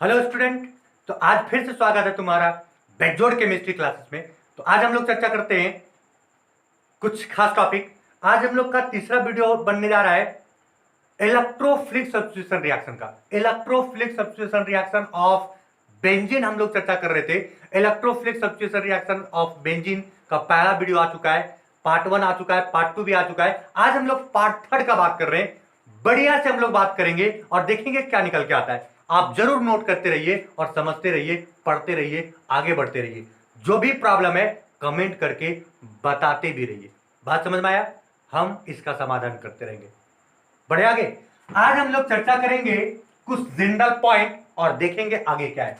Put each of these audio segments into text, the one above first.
Hello student. तो आज फिर से स्वागत है तुम्हारा बेजोड़ केमिस्ट्री क्लासेस में। तो आज हम लोग चर्चा करते हैं कुछ खास टॉपिक। आज हम लोग का तीसरा वीडियो बनने जा रहा है इलेक्ट्रोफिलिक सब्स्टिट्यूशन रिएक्शन का। Electrophilic substitution reaction of benzene हम लोग चर्चा कर रहे थे। Electrophilic substitution reaction of benzene का पहला वीडियो आ चुका है, पार्ट 1 आ चुका है, पार्ट 2 भी आ चुका है। आज हम लोग पार्ट 3 का बात कर रहे हैं। बढ़िया से हम लोग बात करेंगे और देखेंगे क्या निकल के आता है। आप जरूर नोट करते रहिए और समझते रहिए, पढ़ते रहिए, आगे बढ़ते रहिए। जो भी प्रॉब्लम है कमेंट करके बताते भी रहिए। बात समझ में आया? हम इसका समाधान करते रहेंगे। बढ़े आगे। आज हम लोग चर्चा करेंगे कुछ जनरल पॉइंट और देखेंगे आगे क्या है।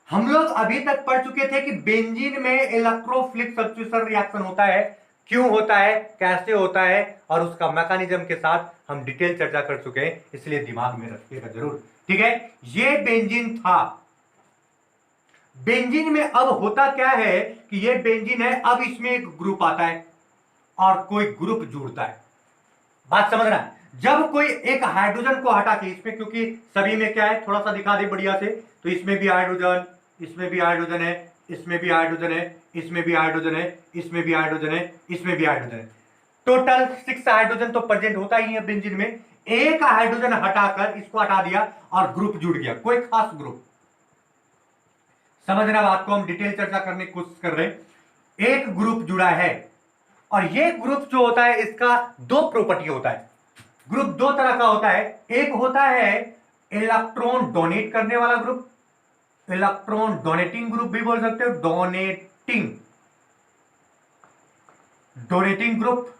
हम लोग अभी तक पढ़ चुके थे कि बेंजीन में इलेक्ट्रोफिलिक सब्स्टिट्यूशन रिएक्शन होता है, क्यों होता है, कैसे होता है और उसका मैकेनिज्म के साथ हम डिटेल चर्चा कर चुके हैं, इसलिए दिमाग में रखिएगा जरूर। ठीक है, ये बेंजीन था। बेंजीन में अब होता क्या है कि ये बेंजीन है, अब इसमें एक ग्रुप आता है और कोई ग्रुप जुड़ता है। बात समझना। जब कोई एक हाइड्रोजन को हटा के, इसमें क्योंकि सभी में क्या है, थोड़ा सा दिखा दे बढ़िया से, तो इसमें भी हाइड्रोजन, इसमें भी हाइड्रोजन है, इसमें भी हाइड्रोजन है, इसमें भी हाइड्रोजन है, इसमें भी हाइड्रोजन है, इसमें भी हाइड्रोजन है। टोटल 6 हाइड्रोजन तो प्रेजेंट होता ही है बेंजीन में। एक हाइड्रोजन हटाकर इसको हटा दिया और ग्रुप जुड़ गया, कोई खास ग्रुप। समझना बात को, हम डिटेल चर्चा करने की कोशिश कर रहे हैं। एक ग्रुप जुड़ा है और ये ग्रुप जो होता है इसका दो प्रॉपर्टी होता है। ग्रुप दो तरह का होता है। एक होता है इलेक्ट्रॉन डोनेट करने वाला ग्रुप, इलेक्ट्रॉन डोनेटिंग ग्रुप भी बोल सकते हो, डोनेटिंग ग्रुप।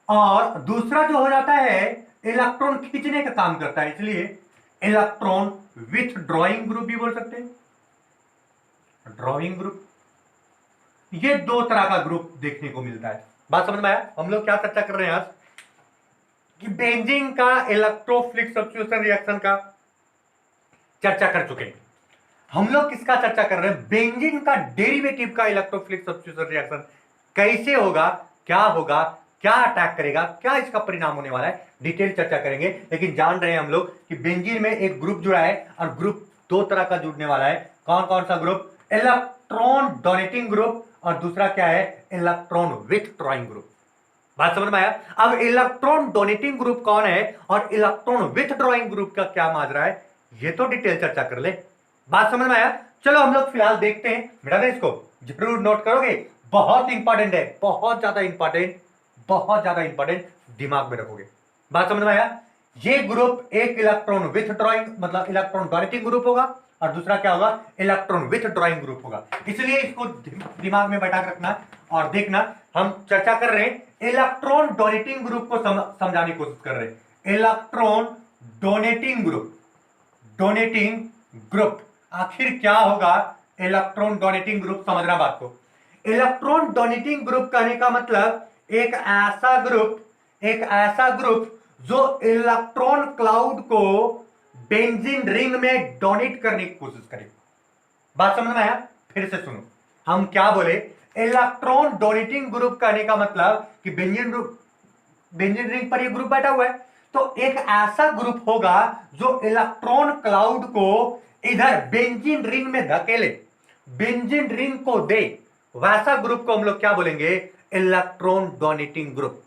और दूसरा जो हो जाता है इलेक्ट्रॉन खींचने का काम करता है, इसलिए इलेक्ट्रॉन विथड्रॉइंग ग्रुप भी बोल सकते हैं, ड्रॉइंग ग्रुप। ये दो तरह का ग्रुप देखने को मिलता है। बात समझ में आया? हम लोग क्या चर्चा कर रहे हैं आज कि बेंजीन का इलेक्ट्रोफिलिक सब्स्टिट्यूशन रिएक्शन का चर्चा कर चुके हैं। हम लोग किसका चर्चा कर रहे हैं? बेंजीन का डेरिवेटिव का इलेक्ट्रोफिलिक सब्स्टिट्यूशन रिएक्शन कैसे होगा, क्या होगा, क्या अटैक करेगा, क्या इसका परिणाम होने वाला है, डिटेल चर्चा करेंगे। लेकिन जान रहे हैं हम लोग कि बेंजीन में एक ग्रुप जुड़ा है और ग्रुप दो तरह का जुड़ने वाला है। कौन कौन सा ग्रुप? इलेक्ट्रॉन डोनेटिंग ग्रुप और दूसरा क्या है? Electron withdrawing group. बात समझ में आया? अब इलेक्ट्रॉन डोनेटिंग ग्रुप कौन है और इलेक्ट्रॉन विथड्रॉइंग ग्रुप का क्या माजरा है, ये तो डिटेल चर्चा कर ले। बात समझ में आया? चलो हम लोग फिलहाल देखते हैं। बेटा इसको जरूर नोट करोगे, बहुत इंपॉर्टेंट है, बहुत ज्यादा इंपॉर्टेंट, बहुत ज्यादा इंपॉर्टेंट, दिमाग में रखोगे। बात समझ में आया? ये ग्रुप एक इलेक्ट्रॉन विथड्रॉइंग मतलब इलेक्ट्रॉन डोनेटिंग ग्रुप होगा और दूसरा क्या होगा? इलेक्ट्रॉन विथड्रॉइंग ग्रुप होगा। इसलिए इसको दिमाग में बैठा के रखना और देखना। हम चर्चा कर रहे हैं इलेक्ट्रॉन डोनेटिंग ग्रुप को समझाने की कोशिश कर रहे हैं। Electron donating group, donating group आखिर क्या होगा? इलेक्ट्रॉन डोनेटिंग ग्रुप समझना बात को। इलेक्ट्रॉन डोनेटिंग ग्रुप कहने का मतलब एक ऐसा ग्रुप जो इलेक्ट्रॉन क्लाउड को बेंजीन रिंग में डोनेट करने की कोशिश करे। बात समझ में आया? फिर से सुनो, हम क्या बोले? इलेक्ट्रॉन डोनेटिंग ग्रुप कहने का मतलब कि बेंजीन रिंग पर ये ग्रुप बैठा हुआ है, तो एक ऐसा ग्रुप होगा जो इलेक्ट्रॉन क्लाउड को इधर बेंजीन रिंग में धकेले, बेंजीन रिंग को दे। वैसा ग्रुप को हम लोग क्या बोलेंगे? Electron donating group.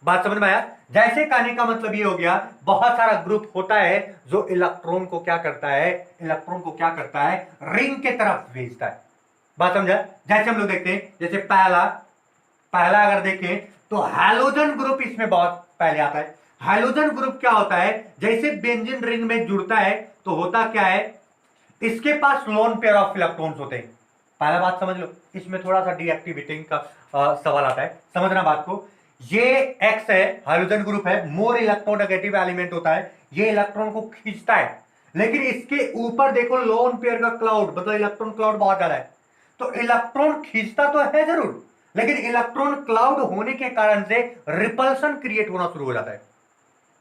बात समझ में आया? जैसे कहने का मतलब ये हो गया, बहुत सारा ग्रुप होता है जो इलेक्ट्रॉन को क्या करता है, इलेक्ट्रॉन को क्या करता है, रिंग के तरफ भेजता है। बात समझा? जैसे हम लोग देखते हैं, जैसे पहला अगर देखें तो हैलोजन ग्रुप इसमें बहुत पहले आता है। हैलोजन ग्रुप क्या होता है? जैसे बेंजीन रिंग में जुड़ता है तो होता क्या है, इसके पास लोन पेयर ऑफ इलेक्ट्रॉन्स होते हैं। पहला बात समझ लो, इसमें थोड़ा सा डीएक्टिवेटिंग का सवाल आता है, समझना बात को। ये एक्स है, हाइड्रोजन ग्रुप है, मोर इलेक्ट्रो नेगेटिव एलिमेंट होता है, ये इलेक्ट्रॉन को खींचता है। लेकिन इसके ऊपर देखो लोन पेयर का क्लाउड, मतलब इलेक्ट्रॉन क्लाउड बहुत ज्यादा है, तो इलेक्ट्रॉन खींचता तो है जरूर, लेकिन इलेक्ट्रॉन क्लाउड होने के कारण से रिपल्सन क्रिएट होना शुरू हो जाता है।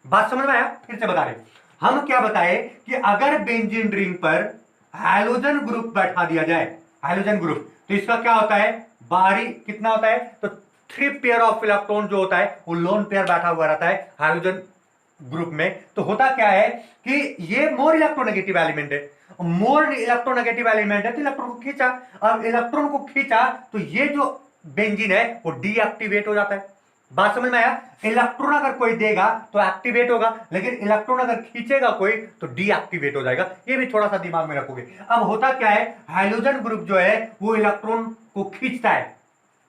बात समझ में आया? फिर से बता रहे, हम क्या बताए कि अगर बेंजीन रिंग पर हाइड्रोजन ग्रुप बैठा दिया जाए, हाइड्रोजन ग्रुप, तो इसका क्या होता है? बाहरी कितना होता है? तो 3 पेयर ऑफ इलेक्ट्रॉन जो होता है वो लोन पेयर बैठा हुआ रहता है हाइड्रोजन ग्रुप में, तो होता क्या है कि ये मोर इलेक्ट्रोनेगेटिव एलिमेंट है, मोर इलेक्ट्रोनेगेटिव एलिमेंट है तो इलेक्ट्रॉन को खींचा, अब इलेक्ट्रॉन को खींचा तो ये जो बेंजीन है वो डीएक्टिवेट हो जाता है। बात समझ में आया? इलेक्ट्रॉन अगर कोई देगा तो एक्टिवेट होगा, लेकिन इलेक्ट्रॉन अगर खींचेगा कोई तो डीएक्टिवेट हो जाएगा। ये भी थोड़ा सा दिमाग में रखोगे। अब होता क्या है, हाइड्रोजन ग्रुप जो है वो इलेक्ट्रॉन को खींचता है,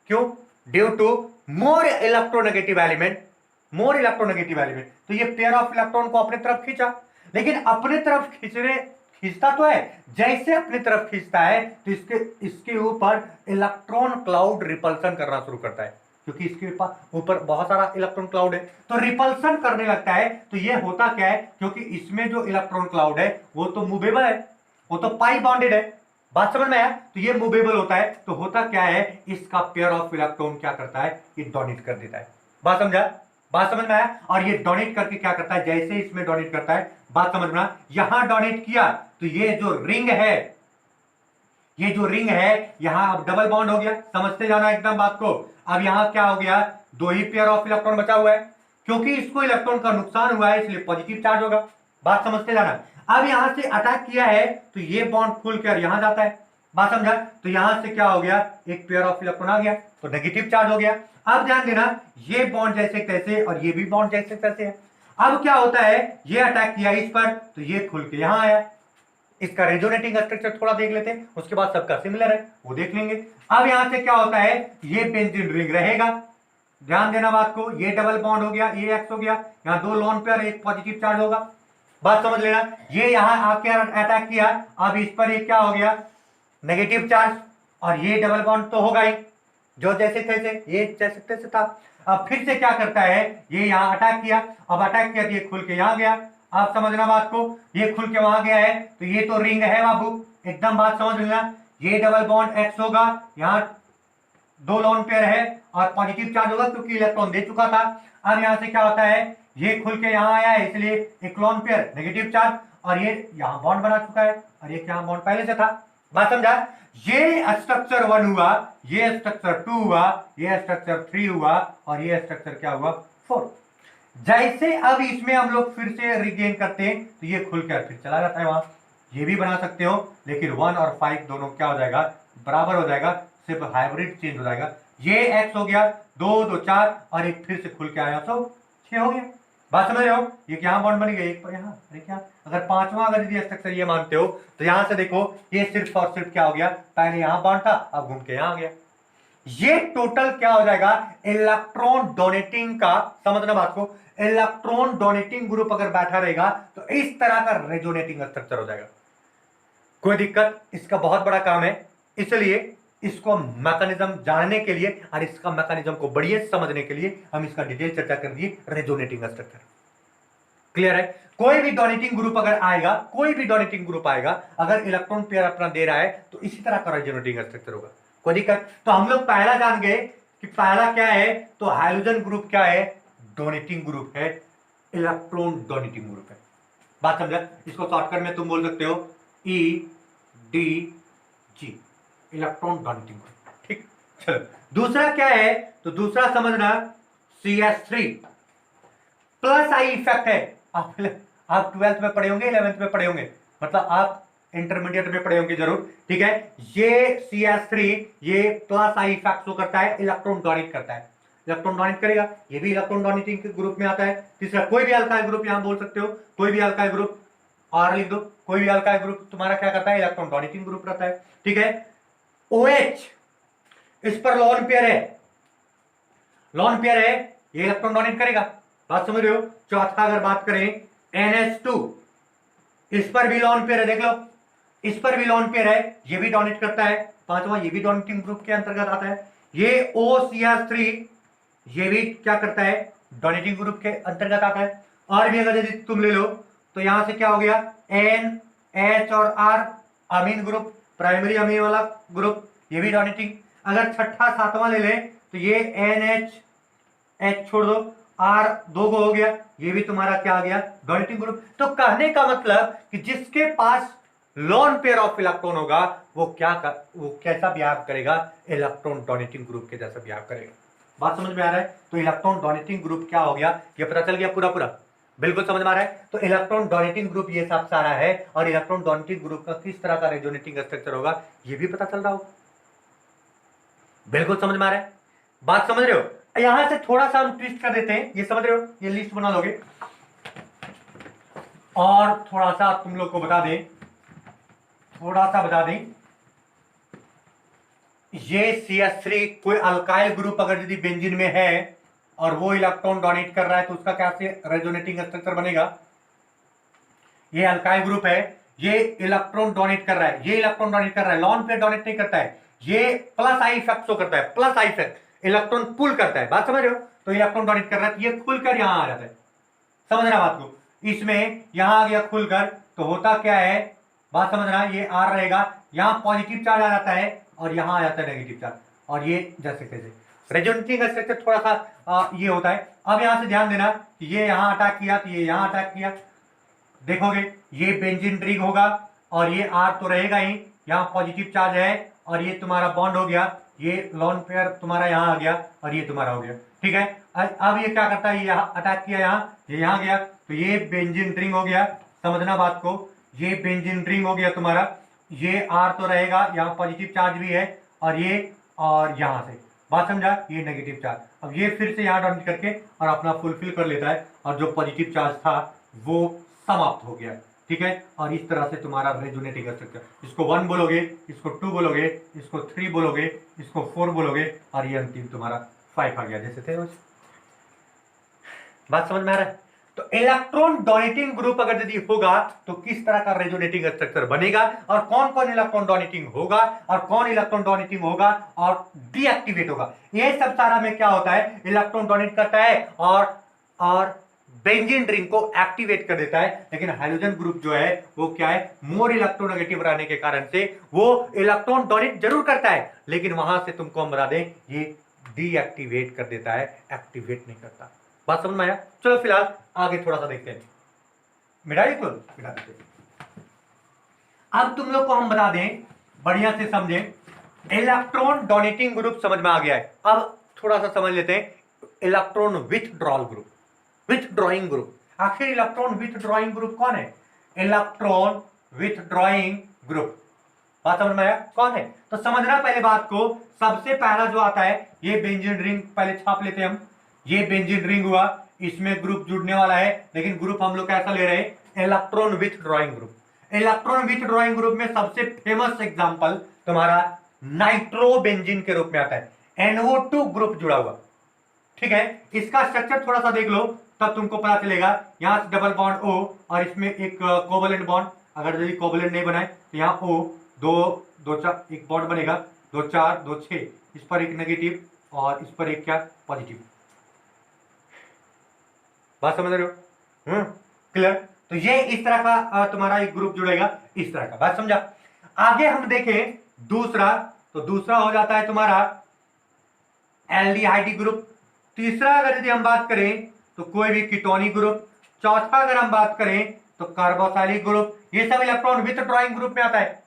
क्यों? Due to more electronegative element, more electronegative element, तो ये पेयर ऑफ इलेक्ट्रॉन को अपने तरफ खींचा, लेकिन अपने तरफ खींचता तो है, जैसे अपने तरफ खींचता है तो इसके ऊपर इलेक्ट्रॉन क्लाउड रिपल्सन करना शुरू करता है, क्योंकि इसके ऊपर बहुत सारा इलेक्ट्रॉन क्लाउड है तो रिपल्सन करने लगता है। तो ये होता क्या है, क्योंकि इसमें जो इलेक्ट्रॉन क्लाउड है वो तो मूवेबल है, वो तो पाई बॉन्डेड है। बात समझ में आया? तो ये मूवेबल होता है, तो होता क्या है, इसका पेयर ऑफ इलेक्ट्रॉन क्या करता है, ये डोनेट कर देता है। बात समझा? बात समझ में आया? और ये डोनेट करके क्या करता है, जैसे इसमें डोनेट करता है, बात समझना, यहां डोनेट किया तो ये जो रिंग है, ये जो रिंग है यहां अब डबल बॉन्ड हो गया, समझते जाना एकदम बात को। अब यहां क्या हो गया, दो ही पेयर ऑफ इलेक्ट्रॉन बचा हुआ है, क्योंकि इसको इलेक्ट्रॉन का नुकसान हुआ है इसलिए पॉजिटिव चार्ज होगा। बात समझते जाना। अब यहां से अटैक किया है तो ये बॉन्ड खुलकर यहां जाता है, बात समझा? तो यहां से क्या हो गया, एक पेयर ऑफ इलेक्ट्रॉन आ गया तो नेगेटिव चार्ज हो गया। अब ध्यान देना, ये बॉन्ड जैसे तैसे और ये भी बॉन्ड जैसे तैसे है। अब क्या होता है, ये अटैक किया इस पर तो ये खुल के यहां आया। इसका रेजोनेटिंग स्ट्रक्चर थोड़ा देख लेते हैं, उसके बाद सबका सिमिलर है वो देख लेंगे। अब यहां से क्या होता है, ये बेंजीन रिंग रहेगा, ध्यान देना बात को, ये डबल बॉन्ड हो गया, ये एक्स हो गया, यहां दो लोन पेयर, एक पॉजिटिव चार्ज होगा। बात समझ लेना, ये यहां आके अटैक किया, अब इस पर ये क्या हो गया, नेगेटिव चार्ज, और ये डबल बॉन्ड तो होगा ही, जो जैसे तैसे ये जैसे तैसे था। अब फिर से क्या करता है, ये यहां अटैक किया, अब अटैक किया तो ये खुल के यहां गया। आप समझना बात को, ये खुल के वहां गया है तो ये तो रिंग है बाबू, एकदम बात समझ लेना। ये डबल बॉन्ड एक्स होगा, यहां दो लोन पेयर है और पॉजिटिव चार्ज होगा क्योंकि इलेक्ट्रॉन दे चुका था। अब यहां से क्या होता है, ये खुल के यहां आया है इसलिए एक लोन पेयर नेगेटिव चार्ज, और ये यहां बॉन्ड बना चुका है और ये क्या बॉन्ड पहले से था। बात समझा? ये स्ट्रक्चर 1 हुआ, ये स्ट्रक्चर 2 हुआ, ये स्ट्रक्चर 3 हुआ और ये स्ट्रक्चर क्या हुआ, 4। जैसे अब इसमें हम लोग फिर से रिगेन करते हैं तो ये खुलकर फिर चला जाता है वहां। ये भी बना सकते हो, लेकिन 1 और 5 दोनों क्या हो जाएगा, बराबर हो जाएगा, सिर्फ हाइब्रिड चेंज हो जाएगा। ये x हो गया, 2 2 4 और एक फिर से खुल के आया तो 6 हो गया। बात समझ रहे हो? ये क्या बॉन्ड बन गया, एक पर यहाँ, अरे क्या, अगर पांचवा अगर यदि स्ट्रक्चर ये मानते हो तो यहां से देखो, ये सिर्फ और सिर्फ क्या हो गया, पहले यहां बॉन्ड था अब घूम के यहां आ गया। ये टोटल क्या हो जाएगा, इलेक्ट्रॉन डोनेटिंग का, समझना बात को, इलेक्ट्रॉन डोनेटिंग ग्रुप अगर बैठा रहेगा तो इस तरह का रेजोनेटिंग स्ट्रक्चर हो जाएगा। कोई दिक्कत? इसका बहुत बड़ा काम है, इसलिए इसको मैकेनिज्म जानने के लिए और इसका मैकेनिज्म को बढ़िया समझने के लिए हम इसका डिटेल चर्चा कर दिए, रेजोनेटिंग स्ट्रक्चर। क्लियर है? कोई भी डोनेटिंग ग्रुप अगर आएगा, कोई भी डोनेटिंग ग्रुप आएगा, अगर इलेक्ट्रॉन पेयर अपना दे रहा है तो इसी तरह का रेजोनेटिंग स्ट्रक्चर होगा। कोई दिक्कत? तो हम लोग पहला जान गए कि पहला क्या है, तो हाइड्रोजन ग्रुप क्या है, डोनेटिंग ग्रुप है, इलेक्ट्रॉन डोनेटिंग ग्रुप है। बात समझा? इसको शॉर्टकट में तुम बोल सकते हो EDG, इलेक्ट्रॉन डोनेटिंग ग्रुप। ठीक, चलो दूसरा क्या है, तो दूसरा समझना CH3 प्लस आई इफेक्ट है। आप 12th में पढ़े होंगे, 11th में पढ़े होंगे, मतलब आप इंटरमीडिएट में पढ़े होंगे जरूर। ठीक है, ये CH3 ये प्लस आई इफेक्ट शो करता है, इलेक्ट्रॉन डोनेट करता है, इलेक्ट्रॉन डोनेट करेगा, ये भी इलेक्ट्रॉन डोनेटिंग के ग्रुप में आता है। तीसरा, कोई भी अल्काइल ग्रुप यहां बोल सकते हो, कोई भी अल्काइल ग्रुप, और लिख दो, कोई भी अल्काइल ग्रुप तुम्हारा क्या करता है, इलेक्ट्रॉन डोनेटिंग ग्रुप रहता है। ठीक है, OH इस पर लोन पेयर है, लोन पेयर है, ये इलेक्ट्रॉन डोनेट करेगा। बात समझ रहे हो? चौथा अगर बात करें NH2, इस पर भी लोन पेयर है, देख लो, इस पर भी लोन पेयर है, ये भी डोनेट करता है। पांचवा, ये भी डोनेटिंग ग्रुप के अंतर्गत आता है। ये OCH3 ये भी क्या करता है, डोनेटिंग ग्रुप के अंतर्गत आता है। और भी अगर यदि तुम ले लो तो यहां से क्या हो गया, N H और R अमीन ग्रुप, प्राइमरी अमीन वाला ग्रुप, ये भी डोनेटिंग। अगर छठा सातवां ले लें तो ये NH, H छोड़ दो, R दो को हो गया, ये भी तुम्हारा क्या आ गया, डोनेटिंग ग्रुप। तो कहने का मतलब कि जिसके पास लोन पेयर ऑफ इलेक्ट्रॉन होगा वो वो कैसा बिहेव करेगा, इलेक्ट्रॉन डोनेटिंग ग्रुप के जैसा बिहेव करेगा। बात समझ में आ रहा है? तो इलेक्ट्रॉन डोनेटिंग ग्रुप क्या हो गया, ये पता चल गया पूरा पूरा। बिल्कुल समझ में आ रहा है। तो इलेक्ट्रॉन डोनेटिंग ग्रुप ये सब सारा है, और इलेक्ट्रॉन डोनेटिंग ग्रुप का किस तरह का रेजोनेटिंग स्ट्रक्चर होगा ये भी पता चल रहा होगा। बिल्कुल समझ में आ रहा है, बात समझ रहे हो। यहां से थोड़ा सा हम ट्विस्ट कर देते हैं, ये समझ रहे हो, ये लिस्ट बना लोगे। और थोड़ा सा तुम लोग को बता दें, थोड़ा सा बता दें, ये CH3 कोई अल्काइल ग्रुप अगर यदि बेंजीन में है और वो इलेक्ट्रॉन डोनेट कर रहा है तो उसका क्या से रेजोनेटिंग स्ट्रक्चर बनेगा। ये अल्काइल ग्रुप है, ये इलेक्ट्रॉन डोनेट कर रहा है, ये इलेक्ट्रॉन डोनेट कर रहा है, लॉन पेयर डोनेट नहीं करता है, ये प्लस आई इफेक्ट शो करता है, प्लस आई इफेक्ट इलेक्ट्रॉन पुल करता है, बात समझ रहे हो। तो इलेक्ट्रॉन डोनेट कर रहा है, ये खुलकर यहां आ जाता है, समझना बात को। इसमें यहां आ गया खुलकर, तो होता क्या है, बात समझना, ये आर रहेगा, यहां पॉजिटिव चार्ज आ जाता है और यहां आ जाता है नेगेटिव चार्ज, और ये जैसे कैसे रेजोनेटिंग स्ट्रक्चर थोड़ा सा ये होता है। अब यहां से ध्यान देना कि ये यहां अटैक किया तो ये यहां अटैक किया, देखोगे ये बेंजीन रिंग होगा, और ये आर तो रहेगा ही, यहां पॉजिटिव चार्ज है और ये तुम्हारा बॉन्ड हो गया, ये लॉन पेयर तुम्हारा यहां आ गया और ये तुम्हारा हो गया, ठीक है। अब ये क्या करता है, ये यहां अटैक किया, ये यहां गया, तो ये बेंजीन रिंग हो गया, समझना बात को, ये बेंजीन रिंग हो गया तुम्हारा, ये आर तो रहेगा, यहाँ पॉजिटिव चार्ज भी है, और ये और यहां से, बात समझा, ये नेगेटिव चार्ज, अब ये फिर से यहां डोनेट करके और अपना फुलफिल कर लेता है, और जो पॉजिटिव चार्ज था वो समाप्त हो गया, ठीक है। और इस तरह से तुम्हारा रेजोनेटिंग स्ट्रक्चर, इसको 1 बोलोगे, इसको 2 बोलोगे, इसको 3 बोलोगे, इसको 4 बोलोगे, और ये अंतिम तुम्हारा 5 आ गया, जैसे थे रोज। बात समझ में आ रहा है। तो इलेक्ट्रॉन डोनेटिंग ग्रुप अगर यदि होगा तो किस तरह का रेजोनेटिंग स्ट्रक्चर बनेगा, और कौन कौन इलेक्ट्रॉन डोनेटिंग होगा और कौन इलेक्ट्रॉन डोनेटिंग होगा और डीएक्टिवेट होगा, ये सब सारा में क्या होता है, इलेक्ट्रॉन डोनेट करता है और बेंजीन रिंग को एक्टिवेट कर देता है। लेकिन हाइड्रोजन ग्रुप जो है वो क्या है, मोर इलेक्ट्रोनेगेटिव रहने के कारण से वो इलेक्ट्रॉन डोनेट जरूर करता है, लेकिन वहां से तुमको हम बता दें ये डीएक्टिवेट कर देता है, एक्टिवेट नहीं करता। बात समझ में आया। चलो फिलहाल आगे थोड़ा सा देखते हैं, मिटा देते हैं। अब तुम लोग को हम बता दें, बढ़िया से समझे, इलेक्ट्रॉन डोनेटिंग ग्रुप समझ में आ गया है। अब थोड़ा सा समझ लेते हैं electron withdrawal group, withdrawing group. आखिर इलेक्ट्रॉन विथड्रॉइंग ग्रुप कौन है, इलेक्ट्रॉन विथड्रॉइंग ग्रुप, बात समझ में आया कौन है। तो समझना पहले बात को, सबसे पहला जो आता है ये बेंजीन रिंग, पहले छाप लेते हैं हम, ये बेंजीन रिंग हुआ, इसमें ग्रुप जुड़ने वाला है, लेकिन ग्रुप हम लोग कैसा ले रहे हैं, electron withdrawing group. Electron withdrawing group में सबसे फेमस एग्जांपल तुम्हारा नाइट्रोबेंजीन के रूप में आता है, NO2 ग्रुप जुड़ा हुआ, ठीक है। इसका स्ट्रक्चर थोड़ा सा देख लो तब तुमको पता चलेगा, यहां से डबल बॉन्ड O और इसमें एक कोवलेंट बॉन्ड, अगर यदि कोवलेंट नहीं बनाए तो यहाँ O, दो चार एक बॉन्ड बनेगा, 2 4 2 6, इस पर एक नेगेटिव और इस पर एक क्या, पॉजिटिव, बात समझ रहे हो, क्लियर। तो ये इस तरह का तुम्हारा एक ग्रुप जुड़ेगा, इस तरह का, बात समझा। आगे हम देखें दूसरा, तो दूसरा हो जाता है तुम्हारा एल्डिहाइड ग्रुप। तीसरा अगर यदि हम बात करें तो कोई भी कीटोनिक ग्रुप। चौथा अगर हम बात करें तो कार्बोक्सिलिक ग्रुप। ये सब इलेक्ट्रॉन विथड्रॉइंग ग्रुप में आता है।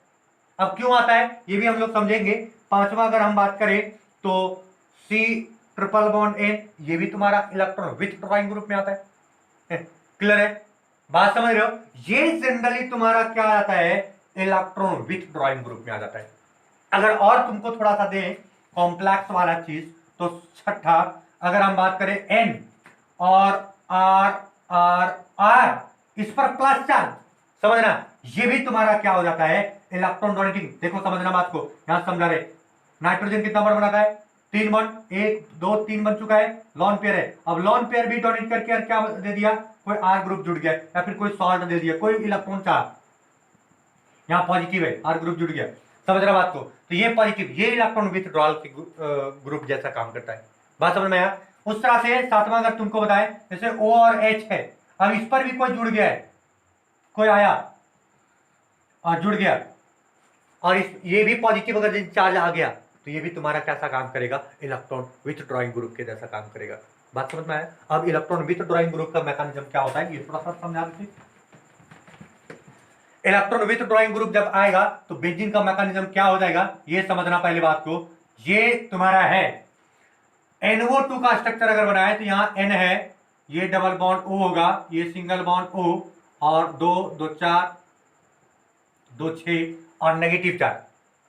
अब क्यों आता है ये भी हम लोग समझेंगे। पांचवा अगर हम बात करें तो C ट्रिपल बॉन्ड N, ये भी तुम्हारा इलेक्ट्रॉन विथड्रॉइंग ग्रुप में आता है, क्लियर है, बात समझ रहे हो। ये जनरली तुम्हारा क्या आता है, इलेक्ट्रॉन विथड्रॉइंग ग्रुप में आ जाता है। अगर और तुमको थोड़ा सा दें कॉम्प्लेक्स वाला चीज तो छठा अगर हम बात करें N और R इस पर प्लस चार्ज, समझना, ये भी तुम्हारा क्या हो जाता है, इलेक्ट्रॉन डोनेटिंग। देखो समझना बात को, यहां समझा रहे, नाइट्रोजन कितना बॉन्ड बनाता है, 3 बॉन्ड, 1 2 3 बन चुका है, लॉन पेयर है। अब लॉन पेयर भी डोनेट करके और क्या दे दिया, कोई R ग्रुप जुड़ गया या फिर कोई सॉल्ट दे दिया, कोई इलेक्ट्रॉन चार्ज, यहां पॉजिटिव है, R ग्रुप जुड़ गया, समझ रहा बात को। तो ये पॉजिटिव, ये इलेक्ट्रॉन विथड्रॉल के ग्रुप जैसा काम करता है, बात समझ में आया। उस तरह से सातवां अगर तुमको बताएं, जैसे O और H है, अब इस पर भी कोई जुड़ गया है, कोई आया और जुड़ गया, और ये भी पॉजिटिव अगर चार्ज आ गया तो ये भी तुम्हारा कैसा काम करेगा, इलेक्ट्रॉन विथड्रॉइंग ग्रुप के जैसा काम करेगा, बात समझ में आया। अब इलेक्ट्रॉन विथड्रॉइंग ग्रुप का मैकेनिज्म क्या होता है ये थोड़ा सा समझा दीजिए। इलेक्ट्रॉन विथड्रॉइंग ग्रुप जब आएगा तो बेंजीन का मैकेनिज्म क्या हो जाएगा, ये समझना पहले बात को। ये तुम्हारा है NO2 का स्ट्रक्चर अगर बनाए तो यहां N है, ये डबल बॉन्ड O होगा, ये सिंगल बॉन्ड O, और 2 2 4 2 6 और नेगेटिव चार्ज।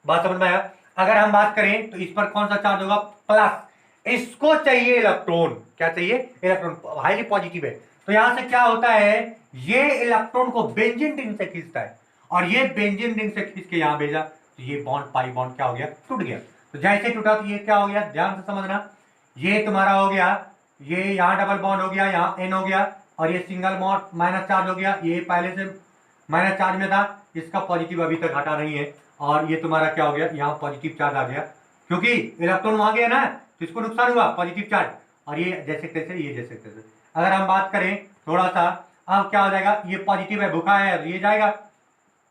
बात समझ में आया? अगर हम बात करें तो इस पर कौन सा चार्ज होगा? प्लस। इसको चाहिए इलेक्ट्रॉन, क्या चाहिए? इलेक्ट्रॉन, हाईली पॉजिटिव है। तो यहां से क्या होता है, ये इलेक्ट्रॉन को बेंजीन रिंग से खींचता है, और ये बेंजीन रिंग से खींच के यहां भेजा, तो ये बॉन्ड पाई बॉन्ड क्या हो गया? टूट गया। तो जैसे टूटा तो ये क्या हो गया? ध्यान से समझना, ये तुम्हारा हो गया, ये यहां डबल बॉन्ड हो गया, यहां एन हो गया, और ये सिंगल बॉन्ड माइनस चार्ज हो गया, ये पहले से माइनस चार्ज में था, इसका पॉजिटिव अभी तक हटा नहीं है, और ये तुम्हारा क्या हो गया? यहाँ पॉजिटिव चार्ज आ गया, क्योंकि इलेक्ट्रॉन वहां गया ना, तो इसको नुकसान हुआ, पॉजिटिव चार्ज, और ये जैसे तैसे, ये जैसे तैसे। अगर हम बात करें थोड़ा सा, अब क्या हो जाएगा? ये पॉजिटिव है, भूखा है, तो ये जाएगा।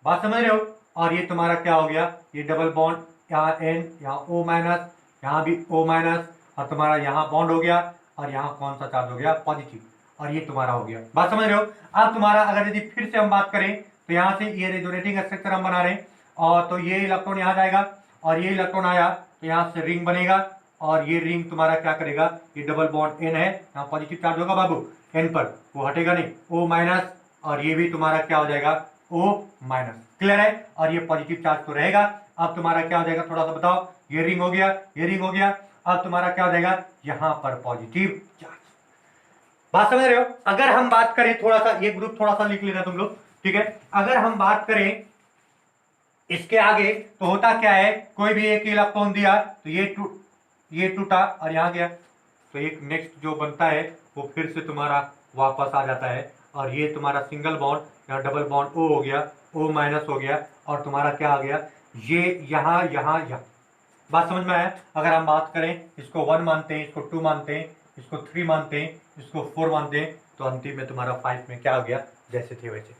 बात समझ रहे हो? और ये तुम्हारा क्या हो गया? ये डबल बॉन्ड, यहाँ एन, यहाँ ओ माइनस, यहाँ भी ओ माइनस, और तुम्हारा यहाँ बॉन्ड हो गया, और यहाँ कौन सा चार्ज हो गया? पॉजिटिव, और ये तुम्हारा हो गया। बात समझ रहे हो? अब तुम्हारा अगर यदि फिर से हम बात करें तो यहाँ से ये रेजोनेटिंग स्ट्रक्चर हम बना रहे हैं, और तो ये इलेक्ट्रॉन यहाँ जाएगा, और ये इलेक्ट्रॉन आया, तो यहाँ से रिंग बनेगा, और ये रिंग तुम्हारा क्या करेगा? ये डबल बॉन्ड एन है, यहाँ पॉजिटिव चार्ज होगा बाबू एन पर, वो हटेगा नहीं, ओ माइनस, और ये भी तुम्हारा क्या हो जाएगा? O minus. क्लियर है? और ये पॉजिटिव चार्ज तो रहेगा। अब तुम्हारा क्या हो जाएगा? थोड़ा सा बताओ, ये रिंग हो गया, ये रिंग हो गया, अब तुम्हारा क्या हो जाएगा? यहाँ पर पॉजिटिव चार्ज। बात समझ रहे हो? अगर हम बात करें थोड़ा सा, ये ग्रुप थोड़ा सा लिख लेना तुम लोग, ठीक है? अगर हम बात करें इसके आगे, तो होता क्या है, कोई भी एक इलेक्ट्रॉन दिया तो ये टूटा और यहां गया, तो एक नेक्स्ट जो बनता है वो फिर से तुम्हारा वापस आ जाता है, और ये तुम्हारा सिंगल बॉन्ड, यहाँ डबल बॉन्ड O हो गया, O माइनस हो गया, और तुम्हारा क्या आ गया? ये यहाँ यहाँ यहाँ। बात समझ में आया? अगर हम बात करें, इसको 1 मानते हैं, इसको 2 मानते हैं, इसको 3 मानते हैं, इसको 4 मानते हैं, तो अंतिम में तुम्हारा 5 में क्या हो गया? जैसे थे वैसे।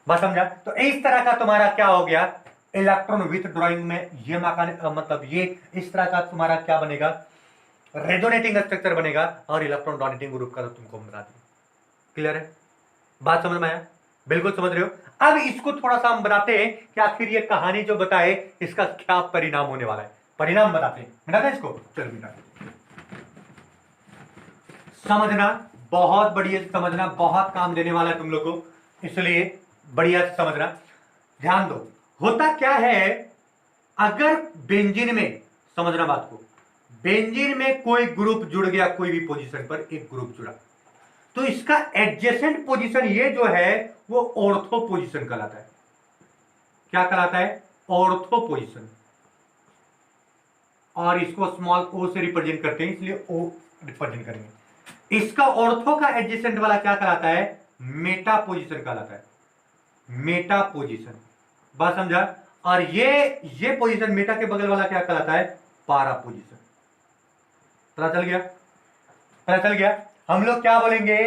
बात समझा? तो इस तरह का तुम्हारा क्या हो गया? इलेक्ट्रॉन विथ ड्राइंग में ये मतलब ये इस तरह का तुम्हारा क्या बनेगा? रेजोनेटिंग स्ट्रक्चर बनेगा, और इलेक्ट्रॉन डोनेटिंग ग्रुप का तो तुमको बता दिया। क्लियर है? बात समझ में आया? बिल्कुल समझ रहे हो? अब इसको थोड़ा सा हम बताते हैं कि आखिर ये कहानी जो बताए इसका क्या परिणाम होने वाला है। परिणाम बताते हैं, मिटाते हैं इसको, चलो मिटाते हैं। समझना, बहुत बढ़िया से समझना, बहुत काम देने वाला है तुम लोग को, इसलिए बढ़िया से समझना, ध्यान दो। होता क्या है, अगर बेंजीन में, समझना बात को, बेंजीन में कोई ग्रुप जुड़ गया, कोई भी पोजीशन पर एक ग्रुप जुड़ा, तो इसका एडजेसेंट पोजीशन ये जो है वो ऑर्थो पोजीशन कहलाता है। क्या कहलाता है? ऑर्थो पोजीशन, और इसको स्मॉल ओ से रिप्रेजेंट करते हैं, इसलिए ओ रिप्रेजेंट करेंगे। इसका ऑर्थो का एडजेसेंट वाला क्या कहलाता है? मेटा पोजीशन कहलाता है, मेटा पोजीशन। बात समझा? और ये पोजीशन मेटा के बगल वाला क्या कहलाता है? पारा पोजीशन। पता चल गया? पता चल गया? हम लोग क्या बोलेंगे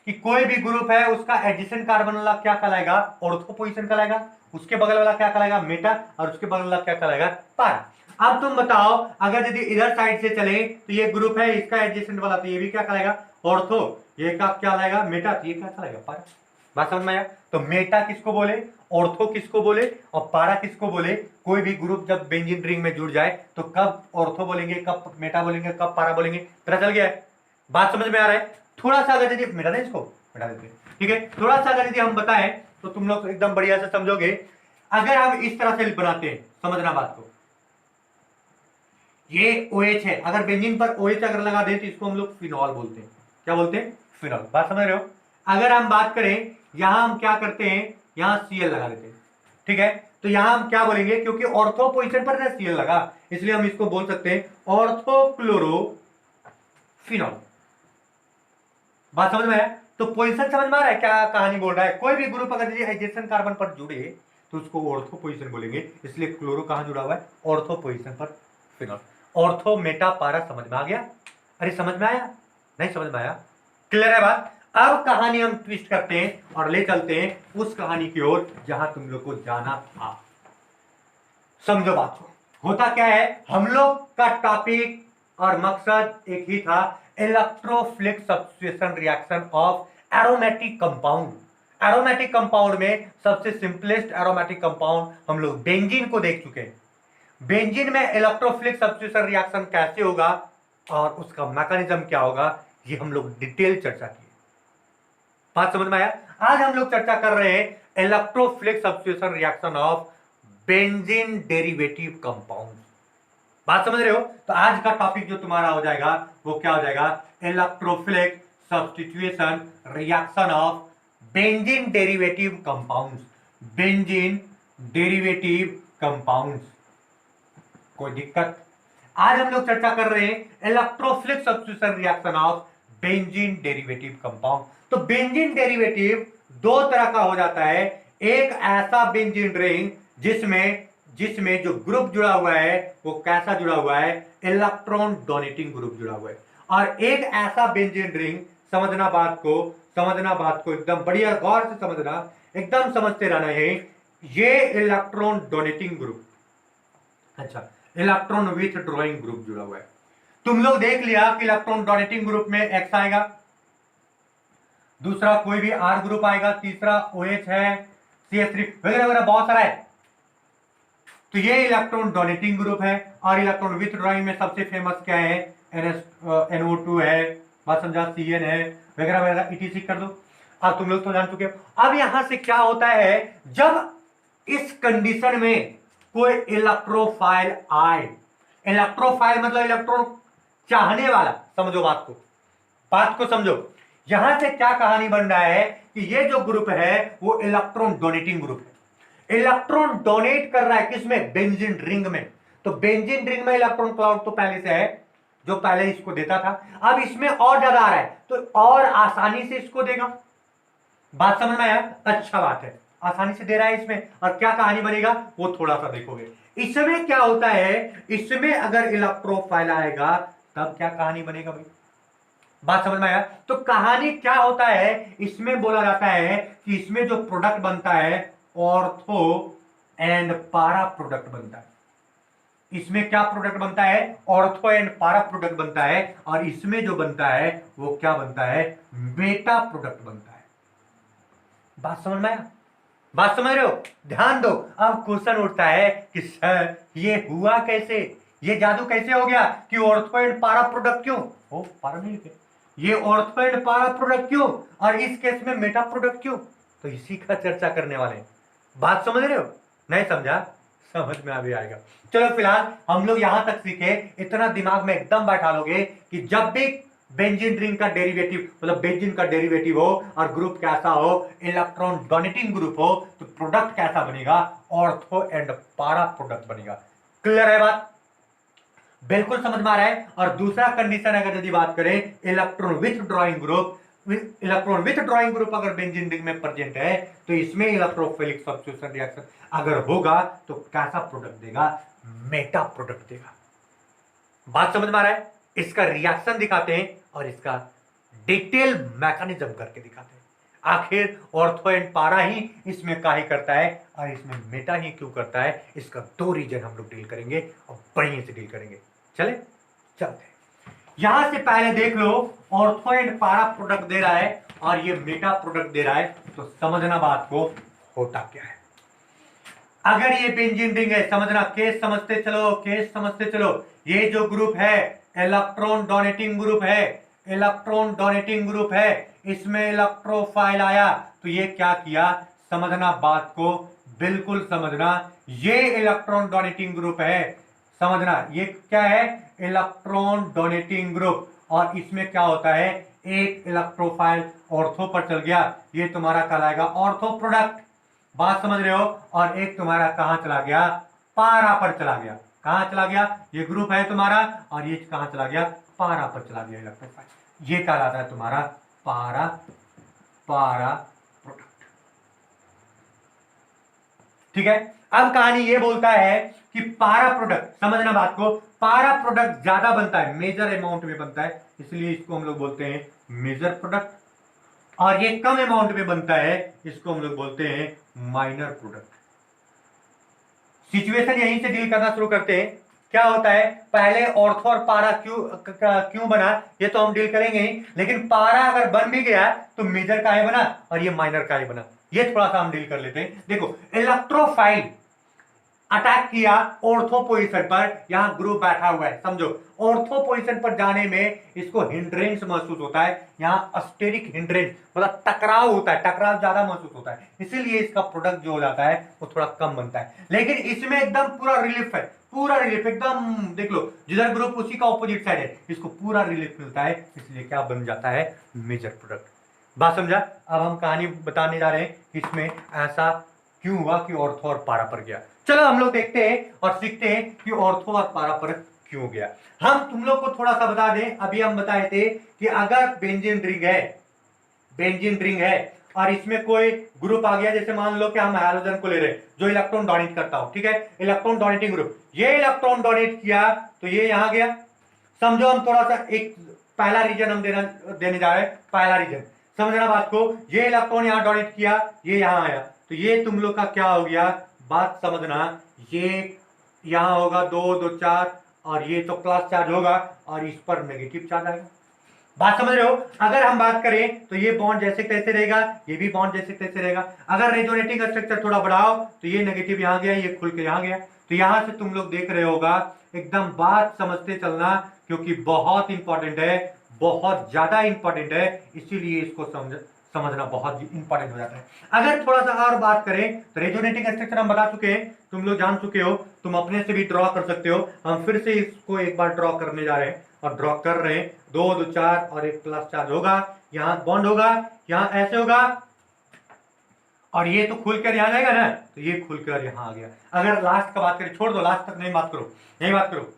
कि कोई भी ग्रुप है उसका एडजेसेंट कार्बन वाला क्या कहलाएगा? ऑर्थो पोजीशन कहलाएगा, उसके बगल वाला क्या कहलाएगा? मेटा, और उसके बगल वाला क्या कहलाएगा? पारा। अब तुम बताओ, अगर यदि इधर साइड से चले तो ये ग्रुप है, इसका एडजेसेंट वाला, तो ये भी क्या कहलाएगा? ऑर्थो। ये क्या कहलाएगा? मेटा। तो ये क्या कहलाएगा? पारा। बात समझ में आया? तो मेटा किसको बोले, ऑर्थो किसको बोले, और पारा किसको बोले? कोई भी ग्रुप जब बेंजीन रिंग में जुड़ जाए तो कब ऑर्थो बोलेंगे, कब मेटा बोलेंगे, कब पारा बोलेंगे। पता चल गया है? बात समझ में आ रहा है? थोड़ा सा अगर यदि मिटा दें, इसको मिटा देते हैं, ठीक है? थोड़ा सा अगर यदि हम बताएं तो तुम लोग एकदम बढ़िया से समझोगे। अगर हम इस तरह से बनाते हैं, समझना बात को, ये OH है, अगर बेंजीन पर OH अगर लगा दें तो इसको हम लोग फिनॉल बोलते हैं। क्या बोलते हैं? फिनॉल। बात समझ रहे हो? अगर हम बात करें, यहां हम क्या करते हैं, यहां Cl लगा देते हैं, ठीक है? तो यहां हम क्या बोलेंगे, क्योंकि ऑर्थो पोजीशन पर Cl लगा, इसलिए हम इसको बोल सकते हैं ऑर्थोक्लोरो फिनॉल। बात समझ में है? तो पोजीशन समझ में आ रहा है क्या कहानी बोल रहा है? कोई भी ग्रुप अगर एडजेसेंट कार्बन पर जुड़े तो उसको ऑर्थो पोजीशन बोलेंगे, इसलिए क्लोरो कहां जुड़ा हुआ है? ऑर्थो पोजीशन पर फिनॉल। ऑर्थो, मेटा, पारा। समझ में आ गया? अरे समझ में आया? नहीं समझ में आया? क्लियर है बात? अब कहानी हम ट्विस्ट करते हैं और ले चलते हैं उस कहानी की ओर जहां तुम लोग को जाना था। समझो बात को। होता क्या है, हम लोग का टॉपिक और मकसद एक ही था, electrophilic substitution reaction of aromatic compound. Aromatic compound में सबसे सिंपलेस्ट एरोमेटिक कंपाउंड हम लोग बेंजीन को देख चुके हैं। बेंजीन में इलेक्ट्रोफिलिक सब्स्टिट्यूशन रिएक्शन कैसे होगा और उसका मैकेनिज्म क्या होगा, ये हम लोग डिटेल चर्चा की। बात समझ में आया? आज हम लोग चर्चा कर रहे हैं electrophilic substitution reaction of benzene derivative compound. बात समझ रहे हो? तो आज का टॉपिक जो तुम्हारा हो जाएगा वो क्या हो जाएगा? Electrophilic substitution reaction of benzene derivative compounds. Benzene derivative compounds. कोई दिक्कत? आज हम लोग चर्चा कर रहे हैं electrophilic substitution reaction of benzene derivative compound. तो बेंजीन डेरिवेटिव दो तरह का हो जाता है। एक ऐसा बेंजीन रिंग जिसमें जो ग्रुप जुड़ा हुआ है वो कैसा जुड़ा हुआ है? इलेक्ट्रॉन डोनेटिंग ग्रुप जुड़ा हुआ है। और एक ऐसा बेंजीन रिंग, समझना बात को एकदम बढ़िया गौर से समझना, एकदम समझते रहना है, ये इलेक्ट्रॉन डोनेटिंग ग्रुप, अच्छा इलेक्ट्रॉन विथ ड्रॉइंग ग्रुप जुड़ा हुआ है। तुम लोग देख लिया कि इलेक्ट्रॉन डोनेटिंग ग्रुप में एक्स आएगा, दूसरा कोई भी आर ग्रुप आएगा, तीसरा OH है, CH3 वगैरह वगैरह बहुत सारा है। तो ये इलेक्ट्रॉन डोनेटिंग ग्रुप है। और इलेक्ट्रॉन विथ ड्रॉइंग में सबसे फेमस क्या है? NO2 है, बात समझा, CN है, वगैरह वगैरह ETC कर दो। अब तुम लोग तो जान चुके हो। अब यहां से क्या होता है, जब इस कंडीशन में कोई इलेक्ट्रोफाइल आए, इलेक्ट्रोफाइल मतलब इलेक्ट्रॉन चाहने वाला, समझो बात को समझो। यहां से क्या कहानी बन रहा है कि ये जो ग्रुप है वो इलेक्ट्रॉन डोनेटिंग ग्रुप है। इलेक्ट्रॉन डोनेट कर रहा है किसमें? बेंजीन रिंग में। तो बेंजीन रिंग में इलेक्ट्रॉन क्लाउड तो पहले से है, जो पहले इसको देता था। अब इसमें और ज्यादा आ रहा है तो और आसानी से इसको देगा। बात समझ में आया? अच्छा बात है, आसानी से दे रहा है इसमें। और क्या कहानी बनेगा वो थोड़ा सा देखोगे। इसमें क्या होता है, इसमें अगर इलेक्ट्रोफाइल आएगा तब क्या कहानी बनेगा भाई? बात समझ में आया? तो कहानी क्या होता है, इसमें बोला जाता है कि इसमें जो प्रोडक्ट बनता है ऑर्थो एंड पारा प्रोडक्ट बनता है। इसमें क्या प्रोडक्ट बनता है? ऑर्थो एंड पारा प्रोडक्ट बनता है। और इसमें जो बनता है वो क्या बनता है? मेटा प्रोडक्ट बनता है। बात समझ में आया? बात समझ रहे हो? ध्यान दो। अब क्वेश्चन उठता है कि सर ये हुआ कैसे, ये जादू कैसे हो गया कि ऑर्थो एंड पारा प्रोडक्ट क्यों? ओ पारा नहीं लिखे, ये ऑर्थो एंड पारा प्रोडक्ट क्यों और इस केस में मेटा प्रोडक्ट क्यों? तो इसी का चर्चा करने वाले हैं। बात समझ रहे हो? नहीं समझा? समझ में अभी आएगा। चलो फिलहाल हम लोग यहां तक सीखे, इतना दिमाग में एकदम बैठा लोगे कि जब भी बेंजीन रिंग का डेरिवेटिव मतलब बेंजीन का डेरिवेटिव हो और ग्रुप कैसा हो, इलेक्ट्रॉन डोनेटिंग ग्रुप हो, तो प्रोडक्ट कैसा बनेगा? ऑर्थो एंड पारा प्रोडक्ट बनेगा। क्लियर है बात? बिल्कुल समझ में आ रहा है। और दूसरा कंडीशन अगर यदि बात करें electron with drawing group, electron with drawing group अगर बेंजीन रिंग में प्रेजेंट है तो इसमें इलेक्ट्रोफिलिक सब्स्टिट्यूशन रिएक्शन अगर होगा तो कैसा प्रोडक्ट देगा? मेटा प्रोडक्ट देगा। बात समझ में आ रहा है? इसका रिएक्शन दिखाते हैं और इसका डिटेल मैकेनिज्म करके दिखाते हैं। आखिर ऑर्थो एंड पारा ही इसमें काहे करता है और इसमें मेटा ही क्यों करता है? इसका दो रीजन हम लोग डील करेंगे और बढ़िया से डील करेंगे। चले चलते हैं। यहां से पहले देख लो, ऑर्थो एंड पारा प्रोडक्ट दे रहा है और ये मेटा प्रोडक्ट दे रहा है। तो समझना बात को होता क्या है। अगर ये बेंजीन रिंग है, समझना, केस समझते चलो। ये जो ग्रुप है इलेक्ट्रॉन डोनेटिंग ग्रुप है, इलेक्ट्रॉन डोनेटिंग ग्रुप है, इसमें इलेक्ट्रोफाइल आया तो ये क्या किया? समझना बात को, बिल्कुल समझना। ये इलेक्ट्रॉन डोनेटिंग ग्रुप है, समझना ये क्या है? Electron donating group. और इसमें क्या होता है? एक इलेक्ट्रोफाइल ऑर्थो पर चल गया, ये तुम्हारा कहलाएगा ऑर्थो प्रोडक्ट। बात समझ रहे हो? और एक तुम्हारा कहां चला गया? पारा पर चला गया। कहां चला गया? ये ग्रुप है तुम्हारा और ये कहां चला गया? पारा पर चला गया इलेक्ट्रोफाइल। ये कहलाता है तुम्हारा पारा प्रोडक्ट। ठीक है। अब कहानी ये बोलता है कि पारा प्रोडक्ट, समझना बात को, पारा प्रोडक्ट ज्यादा बनता है, मेजर अमाउंट में बनता है, इसलिए इसको हम लोग बोलते हैं मेजर प्रोडक्ट। और ये कम अमाउंट में बनता है, इसको हम लोग बोलते हैं माइनर प्रोडक्ट। सिचुएशन यहीं से डील करना शुरू करते हैं। क्या होता है? पहले ऑर्थो और पारा क्यों बना ये तो हम डील करेंगे ही, लेकिन पारा अगर बन भी गया तो मेजर का है बना और ये माइनर का है बना, ये थोड़ा सा हम डील कर लेते हैं। देखो इलेक्ट्रोफाइल अटैक किया ऑर्थो पोजीशन पर, यहां ग्रुप बैठा हुआ है, समझो ऑर्थो पोजीशन पर जाने में इसको हिंड्रेंस महसूस होता है, यहां अस्टेरिक हिंड्रेंस मतलब टकराव होता है, टकराव ज्यादा महसूस होता है, इसीलिए इसका प्रोडक्ट जो हो जाता है वो थोड़ा कम बनता है। लेकिन इसमें एकदम पूरा रिलीफ है, पूरा रिलीफ एकदम, देख लो जिधर ग्रुप उसी का ऑपोजिट साइड है, इसको पूरा रिलीफ मिलता है, इसलिए क्या बन जाता है, मेजर प्रोडक्ट। बात समझा? अब हम कहानी बताने जा रहे हैं कि इसमें ऐसा क्यों हुआ कि ऑर्थो और पारा पर गया। चलो हम लोग देखते हैं और सीखते हैं कि ऑर्थो और पारा पर क्यों गया। हम तुम लोग को थोड़ा सा बता दें, अभी हम बताए थे कि अगर बेंजीन रिंग है, बेंजीन रिंग है और इसमें कोई ग्रुप आ गया, जैसे मान लो कि हम हैलोजन को ले रहे हैं जो इलेक्ट्रॉन डोनेट करता हो, ठीक है, इलेक्ट्रॉन डोनेटिंग ग्रुप, ये इलेक्ट्रॉन डोनेट किया तो ये यहां गया, समझो हम थोड़ा सा एक पहला रीजन हम देने जा रहे हैं, पहला रीजन समझना बात को, ये इलेक्ट्रॉन यहां डोनेट किया, ये यहां आया, तो ये तुम लोग का क्या हो गया, बात समझना, ये यहां होगा 2 2 4 और ये तो प्लस चार्ज होगा और इस पर नेगेटिव चार्ज आएगा। बात समझ रहे हो? अगर हम बात करें तो ये बॉन्ड जैसे तैसे रहेगा, ये भी बॉन्ड जैसे तैसे रहेगा। अगर रेजोनेटिंग स्ट्रक्चर थोड़ा बढ़ाओ तो ये नेगेटिव यहां गया, ये खुल के यहां गया, तो यहां से तुम लोग देख रहे होगा, एकदम बात समझते चलना क्योंकि बहुत इंपॉर्टेंट है, बहुत ज्यादा इंपॉर्टेंट है, इसीलिए इसको समझना बहुत इंपॉर्टेंट हो जाता है। अगर थोड़ा सा और बात करें तो रेजोनेटिंग स्ट्रक्चर हम बता चुके हैं, तुम लोग जान चुके हो, तुम अपने से भी ड्रॉ कर सकते हो, हम फिर से इसको एक बार ड्रॉ करने जा रहे हैं और ड्रॉ कर रहे हैं, 2 2 4 और एक प्लस चार्ज होगा, यहां बॉन्ड होगा, यहां ऐसे होगा और ये तो खुलकर यहां जाएगा ना, तो ये खुलकर यहां आ गया। अगर लास्ट का बात करें, छोड़ दो लास्ट तक नहीं बात करो, नहीं बात करो,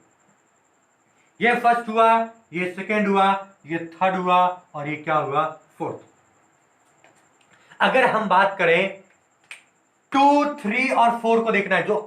ये फर्स्ट हुआ, ये सेकेंड हुआ, ये थर्ड हुआ और ये क्या हुआ, फोर्थ। अगर हम बात करें 2 3 और 4 को देखना है, जो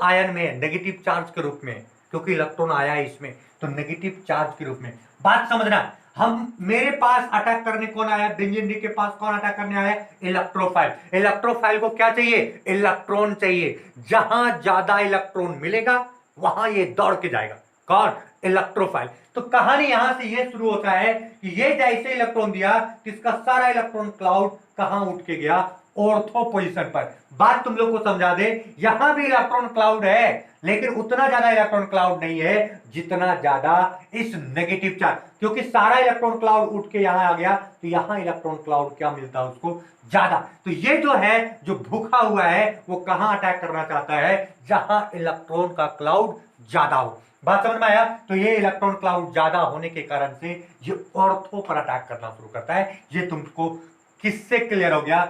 आयन में नेगेटिव चार्ज के रूप में, क्योंकि इलेक्ट्रॉन आया है इसमें तो नेगेटिव चार्ज के रूप में। बात समझना, हम मेरे पास अटैक करने कौन आया, बेंजीन रिंग के पास कौन अटैक करने आया, इलेक्ट्रोफाइल। इलेक्ट्रोफाइल को क्या चाहिए, इलेक्ट्रॉन चाहिए, जहां ज्यादा इलेक्ट्रॉन मिलेगा वहां ये दौड़ के जाएगा, कौन, इलेक्ट्रोफाइल। तो कहानी यहां से ये शुरू होता है कि ये जैसे इलेक्ट्रॉन दिया तो इसका सारा इलेक्ट्रॉन क्लाउड कहां उठ के गया, ऑर्थो पोजीशन पर। बात तुम लोग को समझा दे, यहां भी इलेक्ट्रॉन क्लाउड है लेकिन उतना ज्यादा इलेक्ट्रॉन क्लाउड नहीं है जितना ज्यादा इस नेगेटिव चार्ज, क्योंकि सारा इलेक्ट्रॉन क्लाउड उठ के यहां आ गया तो यहां इलेक्ट्रॉन क्लाउड क्या मिलता है उसको, ज्यादा। तो ये जो है, जो भूखा हुआ है वो कहां अटैक करना चाहता है, जहां इलेक्ट्रॉन का क्लाउड ज्यादा हो। बात समझ में आया? तो ये इलेक्ट्रॉन क्लाउड ज्यादा होने के कारण से ये ऑर्थो पर अटैक करना शुरू करता है। ये तुमको किससे क्लियर हो गया,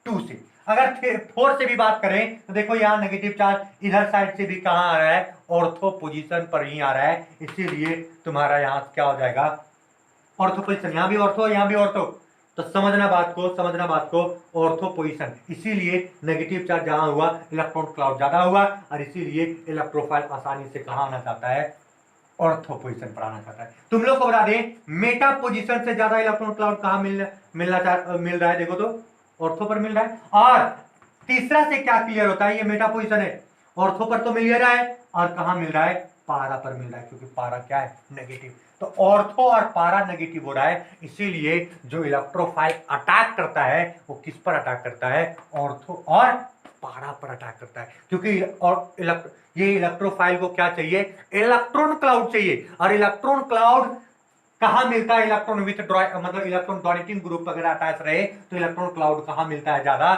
2 से। अगर 4 से भी बात करें तो देखो यहां नेगेटिव चार्ज इधर साइड से भी कहां आ रहा है, ऑर्थो पोजीशन पर ही आ रहा है, इसीलिए तुम्हारा यहां क्या हो जाएगा, ऑर्थो पोजीशन, यहां भी ऑर्थो, यहां भी ऑर्थो। तो समझना बात को, ऑर्थो पोजीशन, इसीलिए नेगेटिव चार्ज जहां हुआ इलेक्ट्रॉन क्लाउड ज्यादा हुआ और इसीलिए इलेक्ट्रोफाइल आसानी से कहां आना चाहता है, ऑर्थो पोजीशन पर आना चाहता है। तुम लोग को बता दें, मेटा पोजीशन से ज्यादा इलेक्ट्रॉन क्लाउड कहां मिल रहा है, देखो तो ऑर्थो पर मिल रहा है। और तीसरा से क्या क्लियर होता है, ये मेटा पोजीशन है, ऑर्थो पर तो मिल रहा है और कहां मिल रहा है, पारा पर मिल रहा है, क्योंकि पारा क्या है, नेगेटिव। तो ऑर्थो और पारा नेगेटिव हो रहा है, इसीलिए जो इलेक्ट्रोफाइल अटैक करता है वो किस पर अटैक करता है, ऑर्थो और पारा पर अटैक करता है, क्योंकि और ये इलेक्ट्रोफाइल को क्या चाहिए, इलेक्ट्रॉन क्लाउड चाहिए। और इलेक्ट्रॉन क्लाउड कहां मिलता है, इलेक्ट्रॉन विथ मतलब इलेक्ट्रॉन डोनेटिंग ग्रुप अगर अटैच रहे तो इलेक्ट्रॉन क्लाउड कहां मिलता है ज्यादा,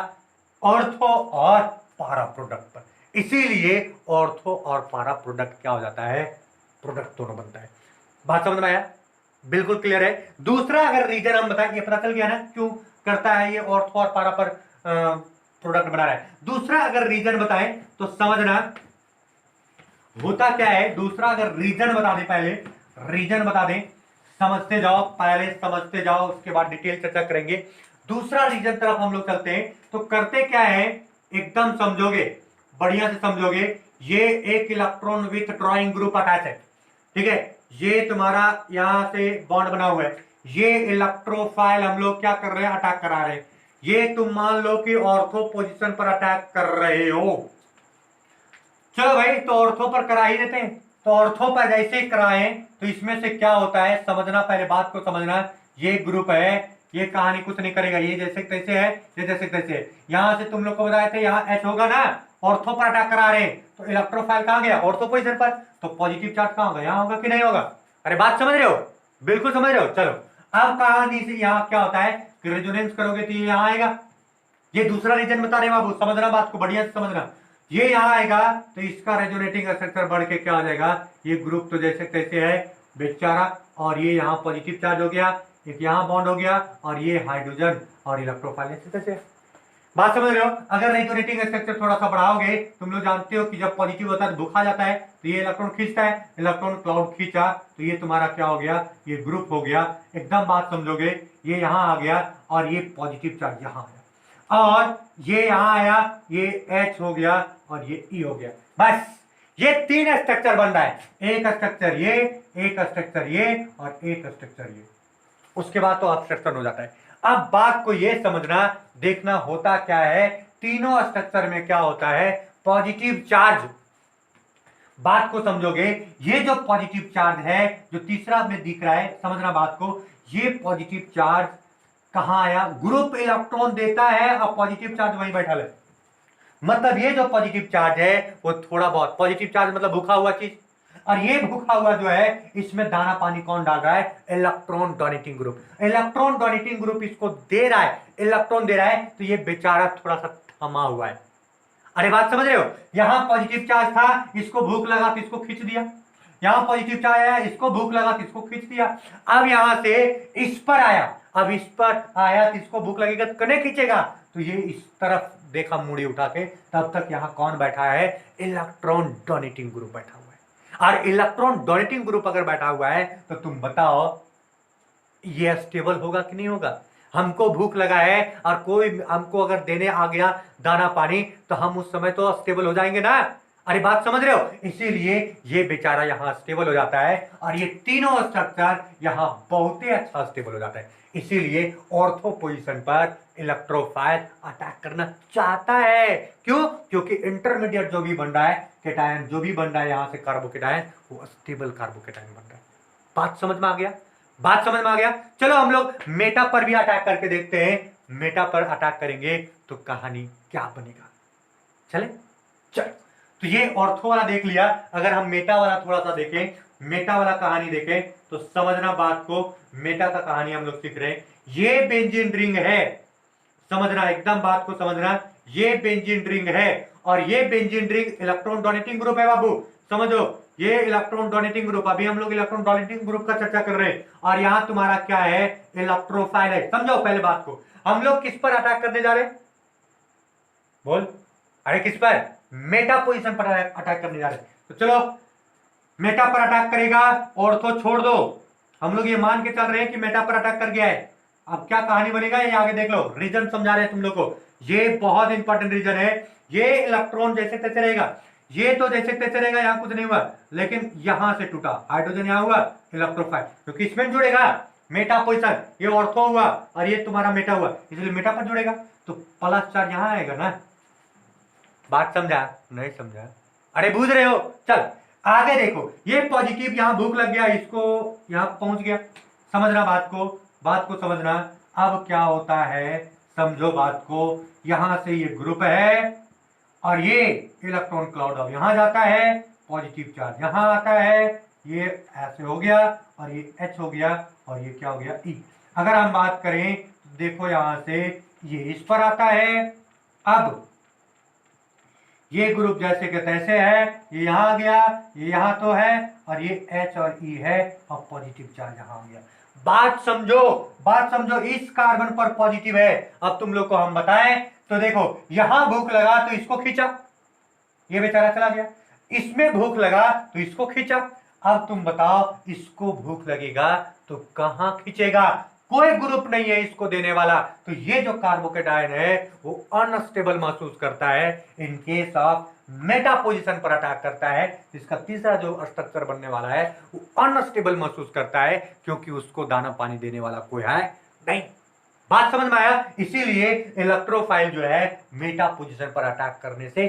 ऑर्थो और पारा प्रोडक्ट पर। इसीलिए ऑर्थो और पारा प्रोडक्ट क्या हो जाता है, प्रोडक्ट दोनों बनता है। बात समझ में आया, बिल्कुल क्लियर है। दूसरा अगर रीजन हम बताएं, ये पता चल गया ना क्यों करता है ये ऑर्थो और पारा पर प्रोडक्ट बना रहा है। दूसरा अगर रीजन बताएं तो समझना होता क्या है, दूसरा अगर रीजन बता दें, पहले रीजन बता दें, समझते जाओ, पहले समझते जाओ, उसके बाद डिटेल चर्चा करेंगे। दूसरा रीजन तरफ हम लोग चलते हैं, तो करते क्या है, एकदम समझोगे, बढ़िया से समझोगे, ये एक electron with drawing group attach है, ठीक है, ये तुम्हारा यहां से बॉन्ड बना हुआ है, ये इलेक्ट्रोफाइल हम लोग क्या कर रहे हैं, अटैक करा रहे हैं। ये तुम मान लो कि ऑर्थो पोजीशन पर अटैक कर रहे हो, चलो भाई तो ऑर्थो पर करा ही देते हैं। तो ऑर्थो पर जैसे ही कराएं तो इसमें से क्या होता है समझना, पहले बात को समझना। ये ग्रुप है, ये कहानी कुछ नहीं करेगा, ये जैसे तैसे है, ये जैसे तैसे है। यहां से तुम लोग को बताए थे, यहाँ H होगा ना, ऑर्थो पर अटैक करा रहे हैं, तो इलेक्ट्रोफाइल कहां गया, ऑर्थो पोजीशन पर, तो पॉजिटिव चार्ज कहां होगा, यहां होगा कि नहीं होगा। अरे बात समझ रहे हो, बिल्कुल समझ रहे हो। चलो अब कहानी से यहां क्या होता है कि रेजोनेंस करोगे तो ये यहां आएगा, ये दूसरा रीजन बता रहे बाबू, समझना बात को बढ़िया से समझना। ये यहां आएगा तो इसका रेजोनेटिंग स्ट्रक्चर बढ़ के क्या हो जाएगा, ये ग्रुप तो जैसे तैसे है बेचारा, और ये यहाँ पॉजिटिव चार्ज हो गया, एक यहाँ बॉन्ड हो गया, और ये हाइड्रोजन और इलेक्ट्रोफाइल ऐसे तैसे। बात समझ रहे हो। अगर रेजोनेटिंग स्ट्रक्चर थोड़ा सा बढ़ाओगे, तुम लोग जानते हो कि जब पॉजिटिव होता है तो धोखा जाता है, तो ये इलेक्ट्रॉन खींचता है, इलेक्ट्रॉन क्लाउड खींचा तो ये तुम्हारा क्या हो गया, ये ग्रुप हो गया। एकदम बात समझोगे, ये यहां आ गया और ये पॉजिटिव चार्ज यहां आया, और ये यहां आया, ये H हो गया और ये E हो गया। बस ये तीन स्ट्रक्चर बन रहा है, एक स्ट्रक्चर ये, एक स्ट्रक्चर ये, और एक स्ट्रक्चर ये। उसके बाद तो ऑब्स्ट्रक्शन हो जाता है। अब बात को ये समझना, देखना होता क्या है, तीनों स्ट्रक्चर में क्या होता है, पॉजिटिव चार्ज। बात को समझोगे, ये जो पॉजिटिव चार्ज है जो तीसरा में दिख रहा है, समझना बात को, ये पॉजिटिव चार्ज कहां आया, ग्रुप इलेक्ट्रॉन देता है और पॉजिटिव चार्ज वहीं बैठा है। मतलब ये जो पॉजिटिव चार्ज है वो थोड़ा बहुत, पॉजिटिव चार्ज मतलब भूखा हुआ चीज, और ये भूखा हुआ जो है इसमें दाना पानी कौन डाल रहा है, electron donating group. Electron donating group इसको दे रहा है, इलेक्ट्रॉन दे रहा है, तो ये बेचारा थोड़ा सा थमा हुआ है। अरे बात समझ रहे हो, यहां पॉजिटिव चार्ज था, इसको भूख लगा तो इसको खींच दिया, यहां पॉजिटिव चार्ज आया, इसको भूख लगा तो इसको खींच दिया। अब यहां से इस पर आया, अब इस पर आया तो इसको भूख लगेगा तो कने खींचेगा, तो ये इस तरफ देखा मुड़ी उठा के, तब तक यहां कौन बैठा है, इलेक्ट्रॉन डोनेटिंग ग्रुप बैठा हुआ है। और इलेक्ट्रॉन डोनेटिंग ग्रुप अगर बैठा हुआ है तो तुम बताओ ये स्टेबल होगा कि नहीं होगा। हमको भूख लगा है और कोई हमको अगर देने आ गया दाना पानी, तो हम उस समय तो स्टेबल हो जाएंगे ना। अरे बात समझ रहे हो, इसीलिए ये बेचारा यहां स्टेबल हो जाता है, और ये तीनों स्ट्रक्चर यहां बहुत ही अच्छा स्टेबल हो जाता है। इसीलिए ऑर्थो पोजीशन पर इलेक्ट्रोफाइल अटैक करना चाहता है। क्यों, क्योंकि इंटरमीडिएट जो भी बन रहा है केटायन, जो भी बन रहा है यहां से कार्बोकेटायन, वो स्टेबल कार्बोकेटायन बन रहा है। बात समझ में आ गया, बात समझ में आ गया। चलो हम लोग मेटा पर भी अटैक करके देखते हैं, मेटा पर अटैक करेंगे तो कहानी क्या बनेगा। चले चलो, तो ये ऑर्थो वाला देख लिया। अगर हम मेटा वाला थोड़ा सा देखें, मेटा वाला कहानी देखें, तो समझना बात को, मेटा का कहानी हम लोग सीख रहे हैं। ये बेंजीन रिंग है, समझना एकदम बात को समझना, ये बेंजीन रिंग है, और ये benzene ring electron donating group है बाबू, समझो। ये इलेक्ट्रॉन डोनेटिंग ग्रुप, अभी हम लोग इलेक्ट्रॉन डोनेटिंग ग्रुप का चर्चा कर रहे हैं, और यहां तुम्हारा क्या है, इलेक्ट्रोफाइल है। समझो पहले बात को, हम लोग किस पर अटैक करने जा रहे हैं, बोल, अरे किस पर, मेटा पोजीशन पर अटैक करने जा रहे हैं। तो चलो मेटा पर अटैक करेगा, ऑर्थो छोड़ दो, हम लोग ये मान के चल रहे हैं कि मेटा पर अटैक कर गया है। अब क्या कहानी बनेगा ये आगे देख लो, रीजन समझा रहे हैं तुम लोग को, ये बहुत इंपॉर्टेंट रीजन है। ये इलेक्ट्रॉन जैसे तैसे रहेगा, ये तो जैसे तैसे रहेगा, यहां कुछ नहीं हुआ, लेकिन यहां से टूटा, हाइड्रोजन यहां हुआ, इलेक्ट्रोफाइल, क्योंकि इसमें जुड़ेगा मेटा पोजीशन, ये ऑर्थो हुआ और ये तुम्हारा मेटा हुआ, इसलिए मेटा पर जुड़ेगा, तो प्लस चार्ज यहां आएगा ना। बात समझा, नहीं समझा, अरे बूझ रहे हो। चल आगे देखो, ये पॉजिटिव यहां भूख लग गया, इसको यहां पहुंच गया, समझना बात को, बात को समझना। अब क्या होता है, समझो बात को, यहां से ये ग्रुप है, और ये इलेक्ट्रॉन क्लाउड अब यहां जाता है, पॉजिटिव चार्ज यहां आता है, ये ऐसे हो गया, और ये H हो गया, और ये क्या हो गया, E। अगर हम बात करें तो देखो यहां से ये इस पर आता है, अब ये ग्रुप जैसे के तैसे है, ये यहां आ गया, ये यहां तो है, और ये H और E है, और पॉजिटिव चार्ज यहां आ गया। बात समझो, बात समझो, इस कार्बन पर पॉजिटिव है। अब तुम लोग को हम बताएं तो देखो, यहां भूख लगा तो इसको खींचा, ये बेचारा चला गया, इसमें भूख लगा तो इसको खींचा। अब तुम बताओ, इसको भूख लगेगा तो कहां खींचेगा, कोई ग्रुप नहीं है इसको देने वाला, तो ये जो कार्बोकेटायन है वो अनस्टेबल महसूस करता है, in case of Meta position पर अटैक करता है। इसका तीसरा जो स्ट्रक्चर बनने वाला है वो अनस्टेबल महसूस करता है, क्योंकि उसको दाना पानी देने वाला कोई है नहीं। बात समझ में आया, इसीलिए इलेक्ट्रोफाइल जो है मेटा पोजीशन पर अटैक करने से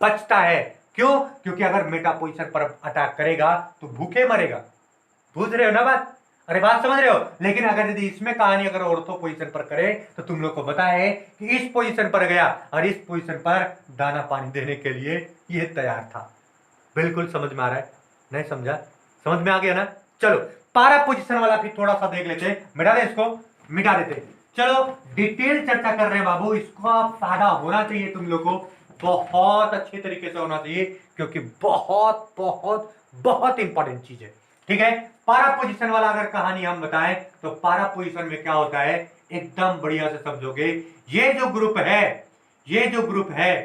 बचता है। क्यों, क्योंकि अगर मेटा पोजीशन पर अटैक करेगा तो भूखे मरेगा, बुझ रहे हो ना बात। अरे बात समझ रहे हो। लेकिन अगर यदि इसमें कहानी अगर ऑर्थो पोजीशन पर करे तो तुम लोग को पता है कि इस पोजीशन पर गया और इस पोजीशन पर दाना पानी देने के लिए ये तैयार था। बिल्कुल समझ में आ रहा है? नहीं समझा? समझ में आ गया ना? चलो पारा पोजीशन वाला फिर थोड़ा सा देख लेते हैं। मिटा दे इसको, मिटा देते हैं। चलो डिटेल चर्चा कर रहे हैं बाबू, इसका फायदा होना चाहिए तुम लोग को, बहुत अच्छे तरीके से होना चाहिए, क्योंकि बहुत बहुत बहुत इंपॉर्टेंट चीज है। ठीक है, पारा पोजीशन वाला अगर कहानी हम बताएं तो पारा पोजीशन में क्या होता है, एकदम बढ़िया से समझोगे। ये जो ग्रुप है, ये जो ग्रुप है,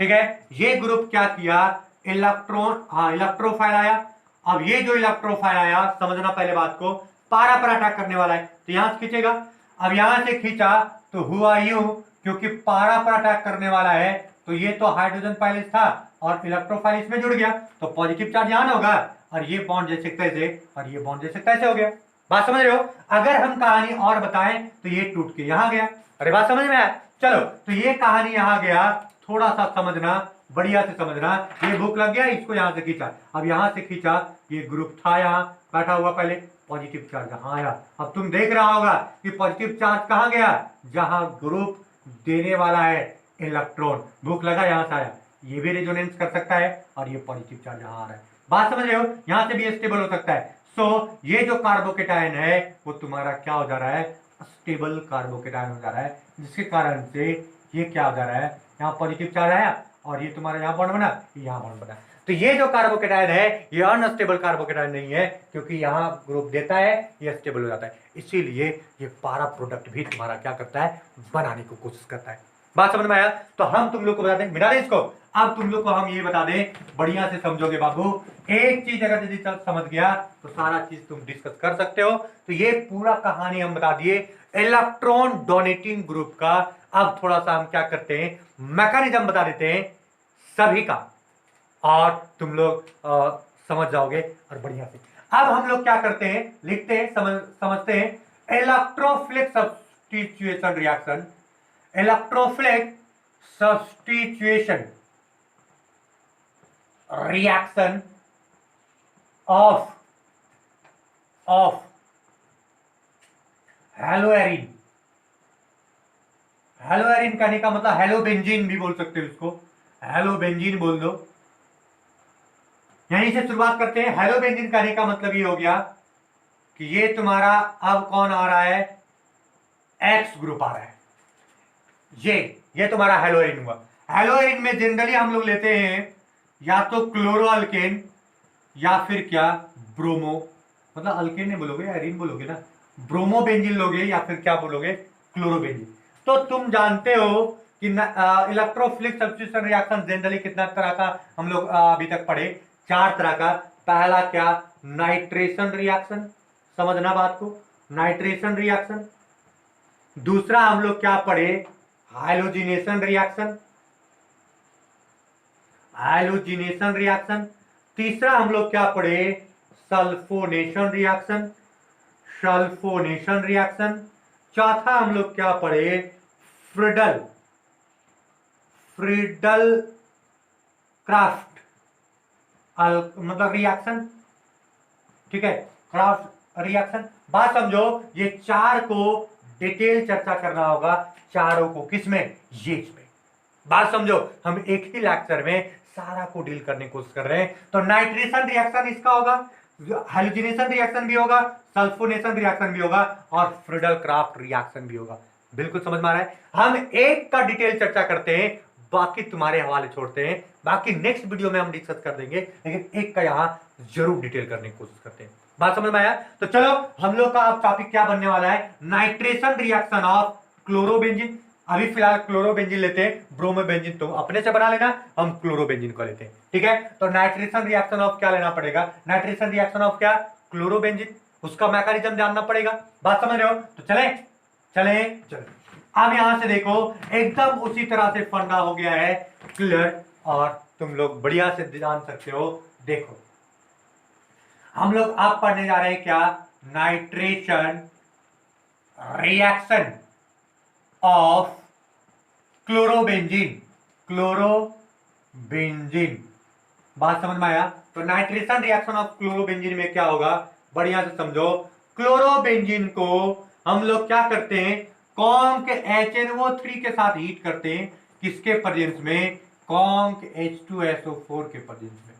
ठीक है, ये ग्रुप क्या किया, इलेक्ट्रॉन, हाँ इलेक्ट्रोफाइल आया। अब ये जो इलेक्ट्रोफाइल आया, समझना पहले बात को, पारा पर अटैक करने वाला है तो यहां से खींचेगा। अब यहां से खींचा तो हुआ यूं, क्योंकि पारा पर अटैक करने वाला है तो ये तो हाइड्रोजन पहले था और इलेक्ट्रोफाइल इसमें जुड़ गया, तो पॉजिटिव चार्ज यहां होगा और ये बॉन्ड जैसे तैसे और ये बॉन्ड जैसे तैसे हो गया। बात समझ रहे हो? अगर हम कहानी और बताएं तो ये टूट के यहां गया। अरे बात समझ में आया? चलो तो ये कहानी यहां गया, थोड़ा सा समझना, बढ़िया से समझना। ये भूख लग गया, इसको यहां से खींचा, अब यहां से खींचा, ये ग्रुप था यहां बैठा हुआ, पहले पॉजिटिव चार्ज यहां आया। अब तुम देख रहा होगा कि पॉजिटिव चार्ज कहां गया, जहां ग्रुप देने वाला है इलेक्ट्रॉन, भूख लगा यहां से आया, ये भी रेजोनेंस कर सकता है और ये पॉजिटिव चार्ज यहां आ रहा है। बात समझ रहे हो? यहां से भी स्टेबल हो सकता है। सो ये जो कार्बोकेटायन है वो तुम्हारा क्या हो जा रहा है, स्टेबल कार्बोकेटायन हो जा रहा है, जिसके कारण से ये क्या हो जा रहा है, यहाँ पॉजिटिव चार्ज आया और ये तुम्हारा यहाँ बॉन्ड बना, यहाँ बॉन्ड बना। तो ये जो कार्बोकेटायन है ये अनस्टेबल कार्बोकेटायन नहीं है, क्योंकि यहाँ ग्रुप देता है, ये स्टेबल हो जाता है, इसीलिए ये पारा प्रोडक्ट भी तुम्हारा क्या करता है, बनाने की कोशिश करता है। बात समझ में आया? तो हम तुम लोग को बता दें, मिटा दें इसको। अब तुम लोग को हम ये बता दें, बढ़िया से समझोगे बाबू, एक चीज अगर यदि समझ गया तो सारा चीज तुम डिस्कस कर सकते हो। तो ये पूरा कहानी हम बता दिए इलेक्ट्रॉन डोनेटिंग ग्रुप का। अब थोड़ा सा हम क्या करते हैं, मैकेनिज्म बता देते हैं सभी का, और तुम लोग समझ जाओगे और बढ़िया से। अब हम लोग क्या करते हैं, लिखते हैं, समझते हैं। Electrophilic substitution reaction, electrophilic substitution reaction of haloarene. Haloarene कहने का मतलब हेलोबेंजीन भी बोल सकते हो इसको, हेलोबेंजीन बोल दो। यहीं से शुरुआत करते हैं। हेलोबेंजीन कहने का मतलब ये हो गया कि ये तुम्हारा अब कौन आ रहा है, एक्स ग्रुप आ रहा है। ये तुम्हारा हेलोएरिन हुआ। हेलोएरिन में जनरली हम लोग लेते हैं या तो क्लोरो अल्केन या फिर क्या, ब्रोमो, मतलब अल्केन नहीं बोलोगे, एरिन बोलोगे ना, ब्रोमोबेंजीन लोगे या फिर क्या बोलोगे, क्लोरोबेंजीन। तो तुम जानते हो कि इलेक्ट्रोफिलिक सब्स्टिट्यूशन रिएक्शन जनरली कितना तरह का हम लोग अभी तक पढ़े, 4 तरह का। पहला क्या, नाइट्रेशन रिएक्शन, समझना बात को, नाइट्रेशन रिएक्शन। दूसरा हम लोग क्या पढ़े, हाइलोजिनेशन रिएक्शन, हाइलोजिनेशन रिएक्शन। तीसरा हम लोग क्या पढ़े, सल्फोनेशन रिएक्शन, सल्फोनेशन रिएक्शन। चौथा हम लोग क्या पढ़े, फ्रिडल, फ्रिडल क्राफ्ट मतलब रिएक्शन, ठीक है, क्राफ्ट रिएक्शन। बात समझो, ये 4 को डिटेल चर्चा करना होगा, चारों को किसमें, ये इसमें। बात समझो, हम एक ही लेक्चर में सारा को डील करने की कोशिश कर रहे हैं। तो नाइट्रेशन रिएक्शन इसका होगा, हाइलोजिनेशन रिएक्शन भी होगा, सल्फोनेशन रिएक्शन भी होगा और फ्रिडल क्राफ्ट रिएक्शन भी होगा। बिल्कुल समझ में आ रहा है? हम एक का डिटेल चर्चा करते हैं, बाकी तुम्हारे हवाले छोड़ते हैं, बाकी नेक्स्ट वीडियो में हम डिस्कस कर देंगे, लेकिन एक का यहां जरूर डिटेल करने की कोशिश करते हैं। बात समझ में आया? तो चलो हम लोग का अब टॉपिक क्या बनने वाला है, नाइट्रेशन रिएक्शन ऑफ क्लोरोबेंजीन। अभी फिलहाल क्लोरोबेंजीन लेते हैं, ब्रोमोबेंजीन तो अपने से बना लेना, हम क्लोरोबेंजीन को लेते हैं, ठीक है। तो नाइट्रेशन रिएक्शन ऑफ क्या लेना पड़ेगा, नाइट्रेशन रिएक्शन ऑफ क्या, क्लोरोबेंजीन, उसका मैकेनिज्म जानना पड़ेगा। बात समझ रहे हो? तो चले चले चले। अब यहां से देखो, एकदम उसी तरह से फंडा हो गया है क्लियर, और तुम लोग बढ़िया से जान सकते हो। देखो हम लोग अब पढ़ने जा रहे हैं क्या, nitration reaction of chlorobenzene, chlorobenzene. बात समझ में आया? तो नाइट्रेशन रिएक्शन ऑफ क्लोरोबेंजीन में क्या होगा, बढ़िया से समझो। क्लोरोबेंजीन को हम लोग क्या करते हैं, कॉन्क HNO3 के साथ हीट करते हैं, किसके प्रेजेंस में, कॉन्क H2SO4 के प्रेजेंस में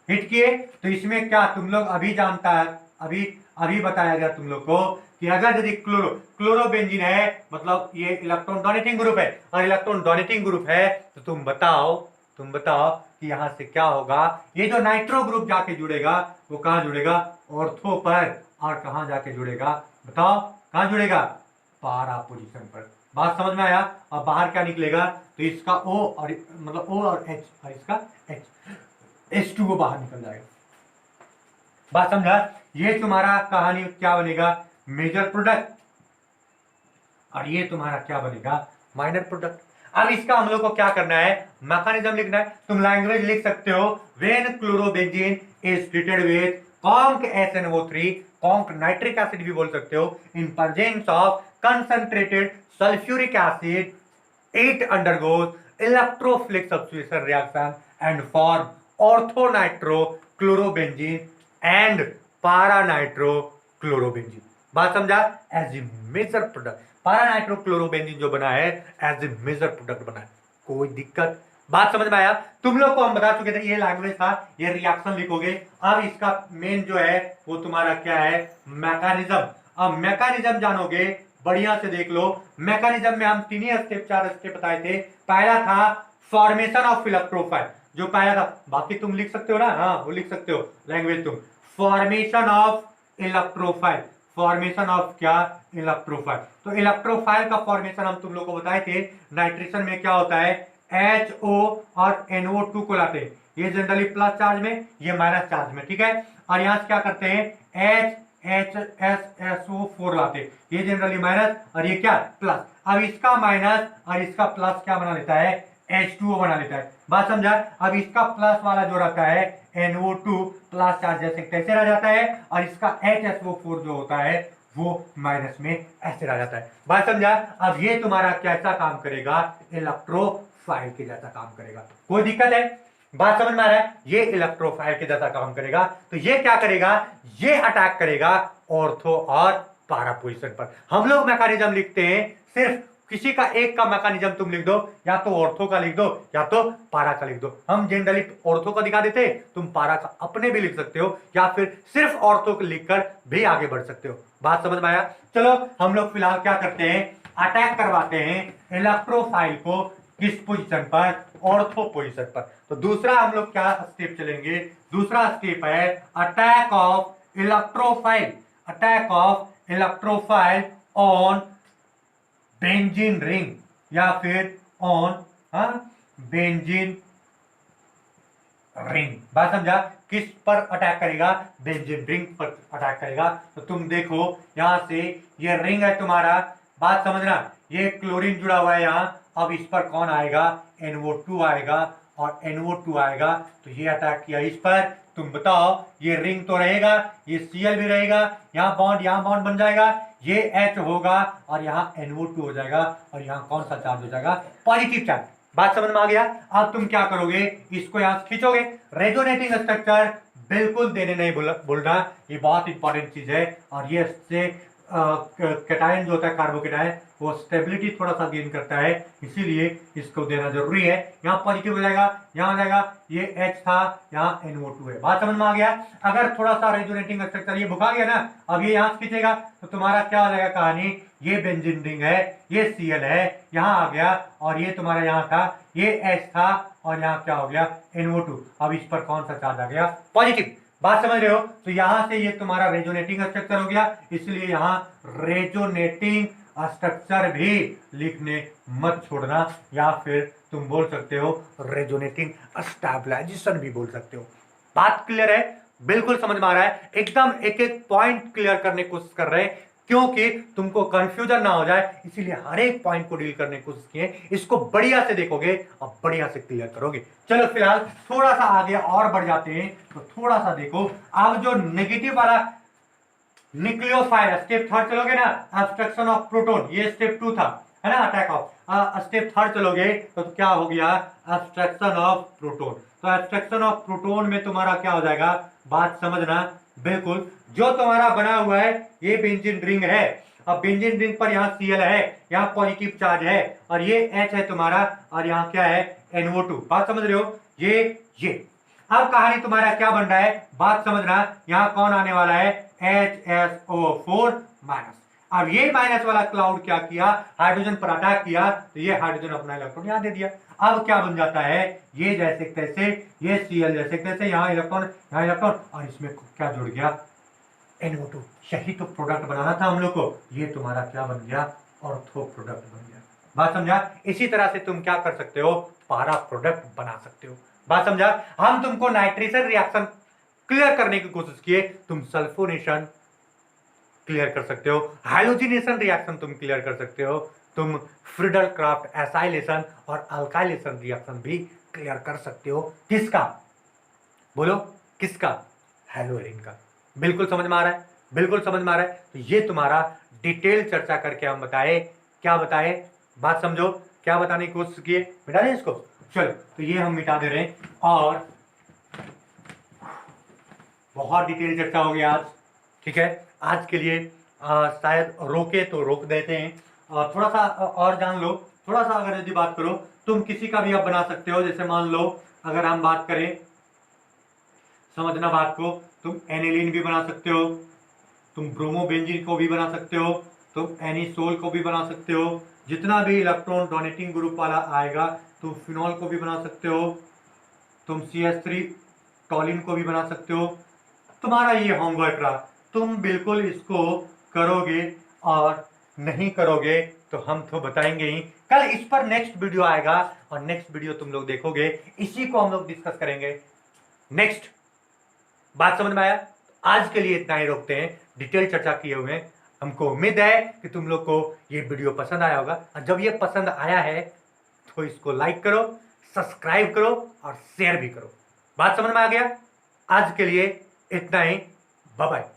हिट किए। तो इसमें क्या तुम लोग अभी जानता है, अभी अभी बताया गया तुम लोग को कि अगर यदि क्लोरोबेंजीन है मतलब ये इलेक्ट्रॉन डोनेटिंग ग्रुप है, और इलेक्ट्रॉन डोनेटिंग ग्रुप है तो तुम बताओ कि यहां से क्या होगा, ये जो नाइट्रो ग्रुप जाके जुड़ेगा वो कहां जुड़ेगा, ऑर्थो पर, और कहां जाके जुड़ेगा बताओ, कहां जुड़ेगा, पारा पोजीशन पर। बात समझ में आया। अब बाहर क्या निकलेगा, तो इसका O और मतलब O और H और इसका H2O बाहर निकल जाएगा। बात समझा। ये तुम्हारा कहानी क्या बनेगा, मेजर प्रोडक्ट, और ये तुम्हारा क्या बनेगा, माइनर प्रोडक्ट। अब इसका हम लोग को क्या करना है, मैकेनिज्म लिखना है। तुम लैंग्वेज लिख सकते हो, when chlorobenzene is treated with conc SNO3, conc nitric acid भी बोल सकते हो, in presence of concentrated sulphuric acid, it undergoes electrophilic substitution reaction and form orthonitro-chlorobenzene and para-nitro-chlorobenzene। बात समझा। As a major product para-nitro-chlorobenzene जो बना है as a major product बना है, कोई दिक्कत। बात समझ में आया। तुम लोग को हम बता चुके थे, ये लैंग्वेज था, ये रिएक्शन लिखोगे। अब इसका मेन जो है वो तुम्हारा क्या है, मैकेनिज्म। अब मैकेनिज्म जानोगे, बढ़िया से देख लो। मैकेनिज्म में हम 4 स्टेप बताए थे। पहला था फॉर्मेशन ऑफ इलेक्ट्रोफाइल, जो पहला था, बाकी तुम लिख सकते हो ना, हाँ वो लिख सकते हो लैंग्वेज तुम। Formation of electrophile, formation of क्या, इलेक्ट्रोफाइल। तो इलेक्ट्रोफाइल का फॉर्मेशन हम तुम लोग को बताए थे, नाइट्रेशन में क्या होता है, HO और NO2 को लाते हैं, ये जनरली प्लस चार्ज में, ये माइनस चार्ज में, ठीक है। और यहां से क्या करते हैं, HSSO4 लाते, ये जनरली माइनस और ये क्या प्लस। अब इसका माइनस और इसका प्लस क्या बना लेता है, H2O बना लेता है। बात समझा। अब इसका प्लस वाला जो रहता है NO2 प्लस चार्ज जैसे तैसे रह जाता है, और इसका HSO4 जो होता है वो माइनस में ऐसे रह जाता है। बात समझा। अब ये तुम्हारा कैसा काम करेगा, इलेक्ट्रोफाइल के जैसा काम करेगा, कोई दिक्कत है। बात समझ में आ रहा है, ये इलेक्ट्रोफाइल के जैसा काम करेगा। तो ये क्या करेगा, ये अटैक करेगा ऑर्थो और पारा पोजीशन पर। हम लोग मैकेनिज्म लिखते हैं, सिर्फ किसी का एक का मैकेनिज्म तुम लिख दो, या तो ऑर्थो का लिख दो या तो पारा का लिख दो। हम जनरली ऑर्थो का दिखा देते, तुम पारा का अपने भी लिख सकते हो, या फिर सिर्फ ऑर्थो को लिखकर भी आगे बढ़ सकते हो। बात समझ में आया। चलो हम लोग फिलहाल क्या करते हैं, अटैक करवाते हैं इलेक्ट्रोफाइल को, किस पोजीशन पर, ऑर्थो पोजीशन पर। तो दूसरा हम लोग क्या स्टेप चलेंगे, दूसरा स्टेप है attack of electrophile, attack of electrophile on benzene ring, या फिर ऑन बेंजीन रिंग। बात समझा। किस पर अटैक करेगा, बेंजीन रिंग पर अटैक करेगा। तो तुम देखो यहां से ये रिंग है तुम्हारा, बात समझना, ये क्लोरीन जुड़ा हुआ है यहाँ। अब इस पर कौन आएगा, NO2 आएगा, और NO2 आएगा तो ये अटैक किया इस पर। तुम बताओ, ये रिंग तो रहेगा, ये Cl भी रहेगा, यहाँ बॉन्ड बन जाएगा, ये H होगा, और यहाँ NO2 हो जाएगा, और यहाँ कौन सा चार्ज हो जाएगा, पॉजिटिव चार्ज। बात समझ में आ गया। अब तुम क्या करोगे, इसको यहाँ खींचोगे। रेजोनेटिंग स्ट्रक्चर बिल्कुल देने नहीं बोलना, ये बहुत इंपॉर्टेंट चीज है। और ये इससे कैटायन जो होता है, कार्बोकेटायन, वो स्टेबिलिटी थोड़ा सा गेन करता है, इसीलिए इसको देना जरूरी है। यहाँ पॉजिटिव हो जाएगा, यहाँ आ जाएगा, ये H था, यहाँ NO2 है। बात समझ में आ गया। अगर थोड़ा सा रेजोनेटिंग स्ट्रक्चर ये भुका गया ना, अब ये यहाँ खींचेगा तो तुम्हारा क्या हो जाएगा कहानी, ये बेंजीन रिंग है, ये Cl है, यहाँ आ गया, और ये तुम्हारा यहाँ था, ये H था, और यहाँ क्या हो गया, NO2। अब इस पर कौन सा चार्ज आ गया, पॉजिटिव। बात समझ रहे हो। तो यहां से ये तुम्हारा रेजोनेटिंग स्ट्रक्चर हो गया, इसलिए यहां रेजोनेटिंग स्ट्रक्चर भी लिखने मत छोड़ना, या फिर तुम बोल सकते हो रेजोनेटिंग स्टेबलाइजेशन भी बोल सकते हो। बात क्लियर है, बिल्कुल समझ में आ रहा है, एकदम एक एक पॉइंट क्लियर करने की कोशिश कर रहे हैं, क्योंकि तुमको कंफ्यूजन ना हो जाए, इसीलिए हर एक पॉइंट को डील करने की कोशिश किए। इसको बढ़िया से देखोगे और बढ़िया से क्लियर करोगे। चलो फिलहाल थोड़ा सा आगे और बढ़ जाते हैं, तो थोड़ा सा देखो। अब जो नेगेटिव वाला न्यूक्लियोफाइल, स्टेप 3 चलोगे ना, ऑब्स्ट्रक्शन ऑफ प्रोटॉन, ये स्टेप 2 था, है ना, अटैक ऑफ। स्टेप 3 चलोगे तो क्या हो गया, ऑब्स्ट्रक्शन ऑफ प्रोटॉन। तो ऑब्स्ट्रक्शन ऑफ प्रोटॉन में तुम्हारा क्या हो जाएगा, बात समझना, बिल्कुल, जो तुम्हारा बना हुआ है ये बेंजीन रिंग है। अब बेंजीन रिंग पर यहाँ Cl है, यहाँ पॉजिटिव चार्ज है, और ये H है तुम्हारा, और यहाँ क्या है, NO2। बात समझ रहे हो? ये अब कहानी तुम्हारा क्या बन रहा है, बात समझना। यहाँ कौन आने वाला है, HSO4 माइनस। अब ये माइनस वाला क्लाउड क्या किया, हाइड्रोजन पर अटैक किया, तो ये हाइड्रोजन अपना इलेक्ट्रॉन यहाँ दे दिया। अब क्या बन जाता है, ये जैसे तैसे, ये Cl जैसे तैसे, यहाँ इलेक्ट्रॉन, यहाँ इलेक्ट्रॉन, और इसमें क्या जुड़ गया, NO2। यही तो प्रोडक्ट बनाना था हम लोग को, ये तुम्हारा क्या बन गया, ऑर्थो प्रोडक्ट बन गया। बात समझा? इसी तरह से तुम क्या कर सकते हो, पारा प्रोडक्ट बना सकते हो। बात समझा? हम तुमको नाइट्रेशन रिएक्शन क्लियर करने की कोशिश किए, तुम सल्फोनेशन क्लियर कर सकते हो, हाइलोजिनेशन रिएक्शन तुम क्लियर कर सकते हो, तुम फ्रीडल क्राफ्ट एसाइलेशन और अल्काइलेशन रिएक्शन भी क्लियर कर सकते हो। किसका बोलो, किसका, हेलोरिन का। बिल्कुल समझ में आ रहा है, बिल्कुल समझ में आ रहा है। तो ये तुम्हारा डिटेल चर्चा करके हम बताए, क्या बताए, बात समझो, क्या बताने की कोशिश किए, मिटा दें इसको। चलो, तो ये हम मिटा दे रहे हैं, और बहुत डिटेल चर्चा हो गया आज, ठीक है। आज के लिए शायद रोके तो रोक देते हैं, थोड़ा सा और जान लो, थोड़ा सा अगर यदि बात करो, तुम किसी का भी आप बना सकते हो। जैसे मान लो अगर हम बात करें, समझना बात को, तुम एनिलीन भी बना सकते हो, तुम ब्रोमोबेंजीन को भी बना सकते हो, तुम एनिसोल को भी बना सकते हो, जितना भी इलेक्ट्रॉन डोनेटिंग ग्रुप वाला आएगा, तुम फिनॉल को भी बना सकते हो, तुम CH3 टॉलिन को भी बना सकते हो। तुम्हारा ये होमवर्क रहा, तुम बिल्कुल इसको करोगे, और नहीं करोगे तो हम तो बताएंगे ही। कल इस पर नेक्स्ट वीडियो आएगा, और नेक्स्ट वीडियो तुम लोग देखोगे, इसी को हम लोग डिस्कस करेंगे नेक्स्ट। बात समझ में आया? आज के लिए इतना ही रोकते हैं, डिटेल चर्चा किए हुए हैं। हमको उम्मीद है कि तुम लोग को ये वीडियो पसंद आया होगा, और जब ये पसंद आया है तो इसको लाइक करो, सब्सक्राइब करो, और शेयर भी करो। बात समझ में आ गया? आज के लिए इतना ही, बाय बाय।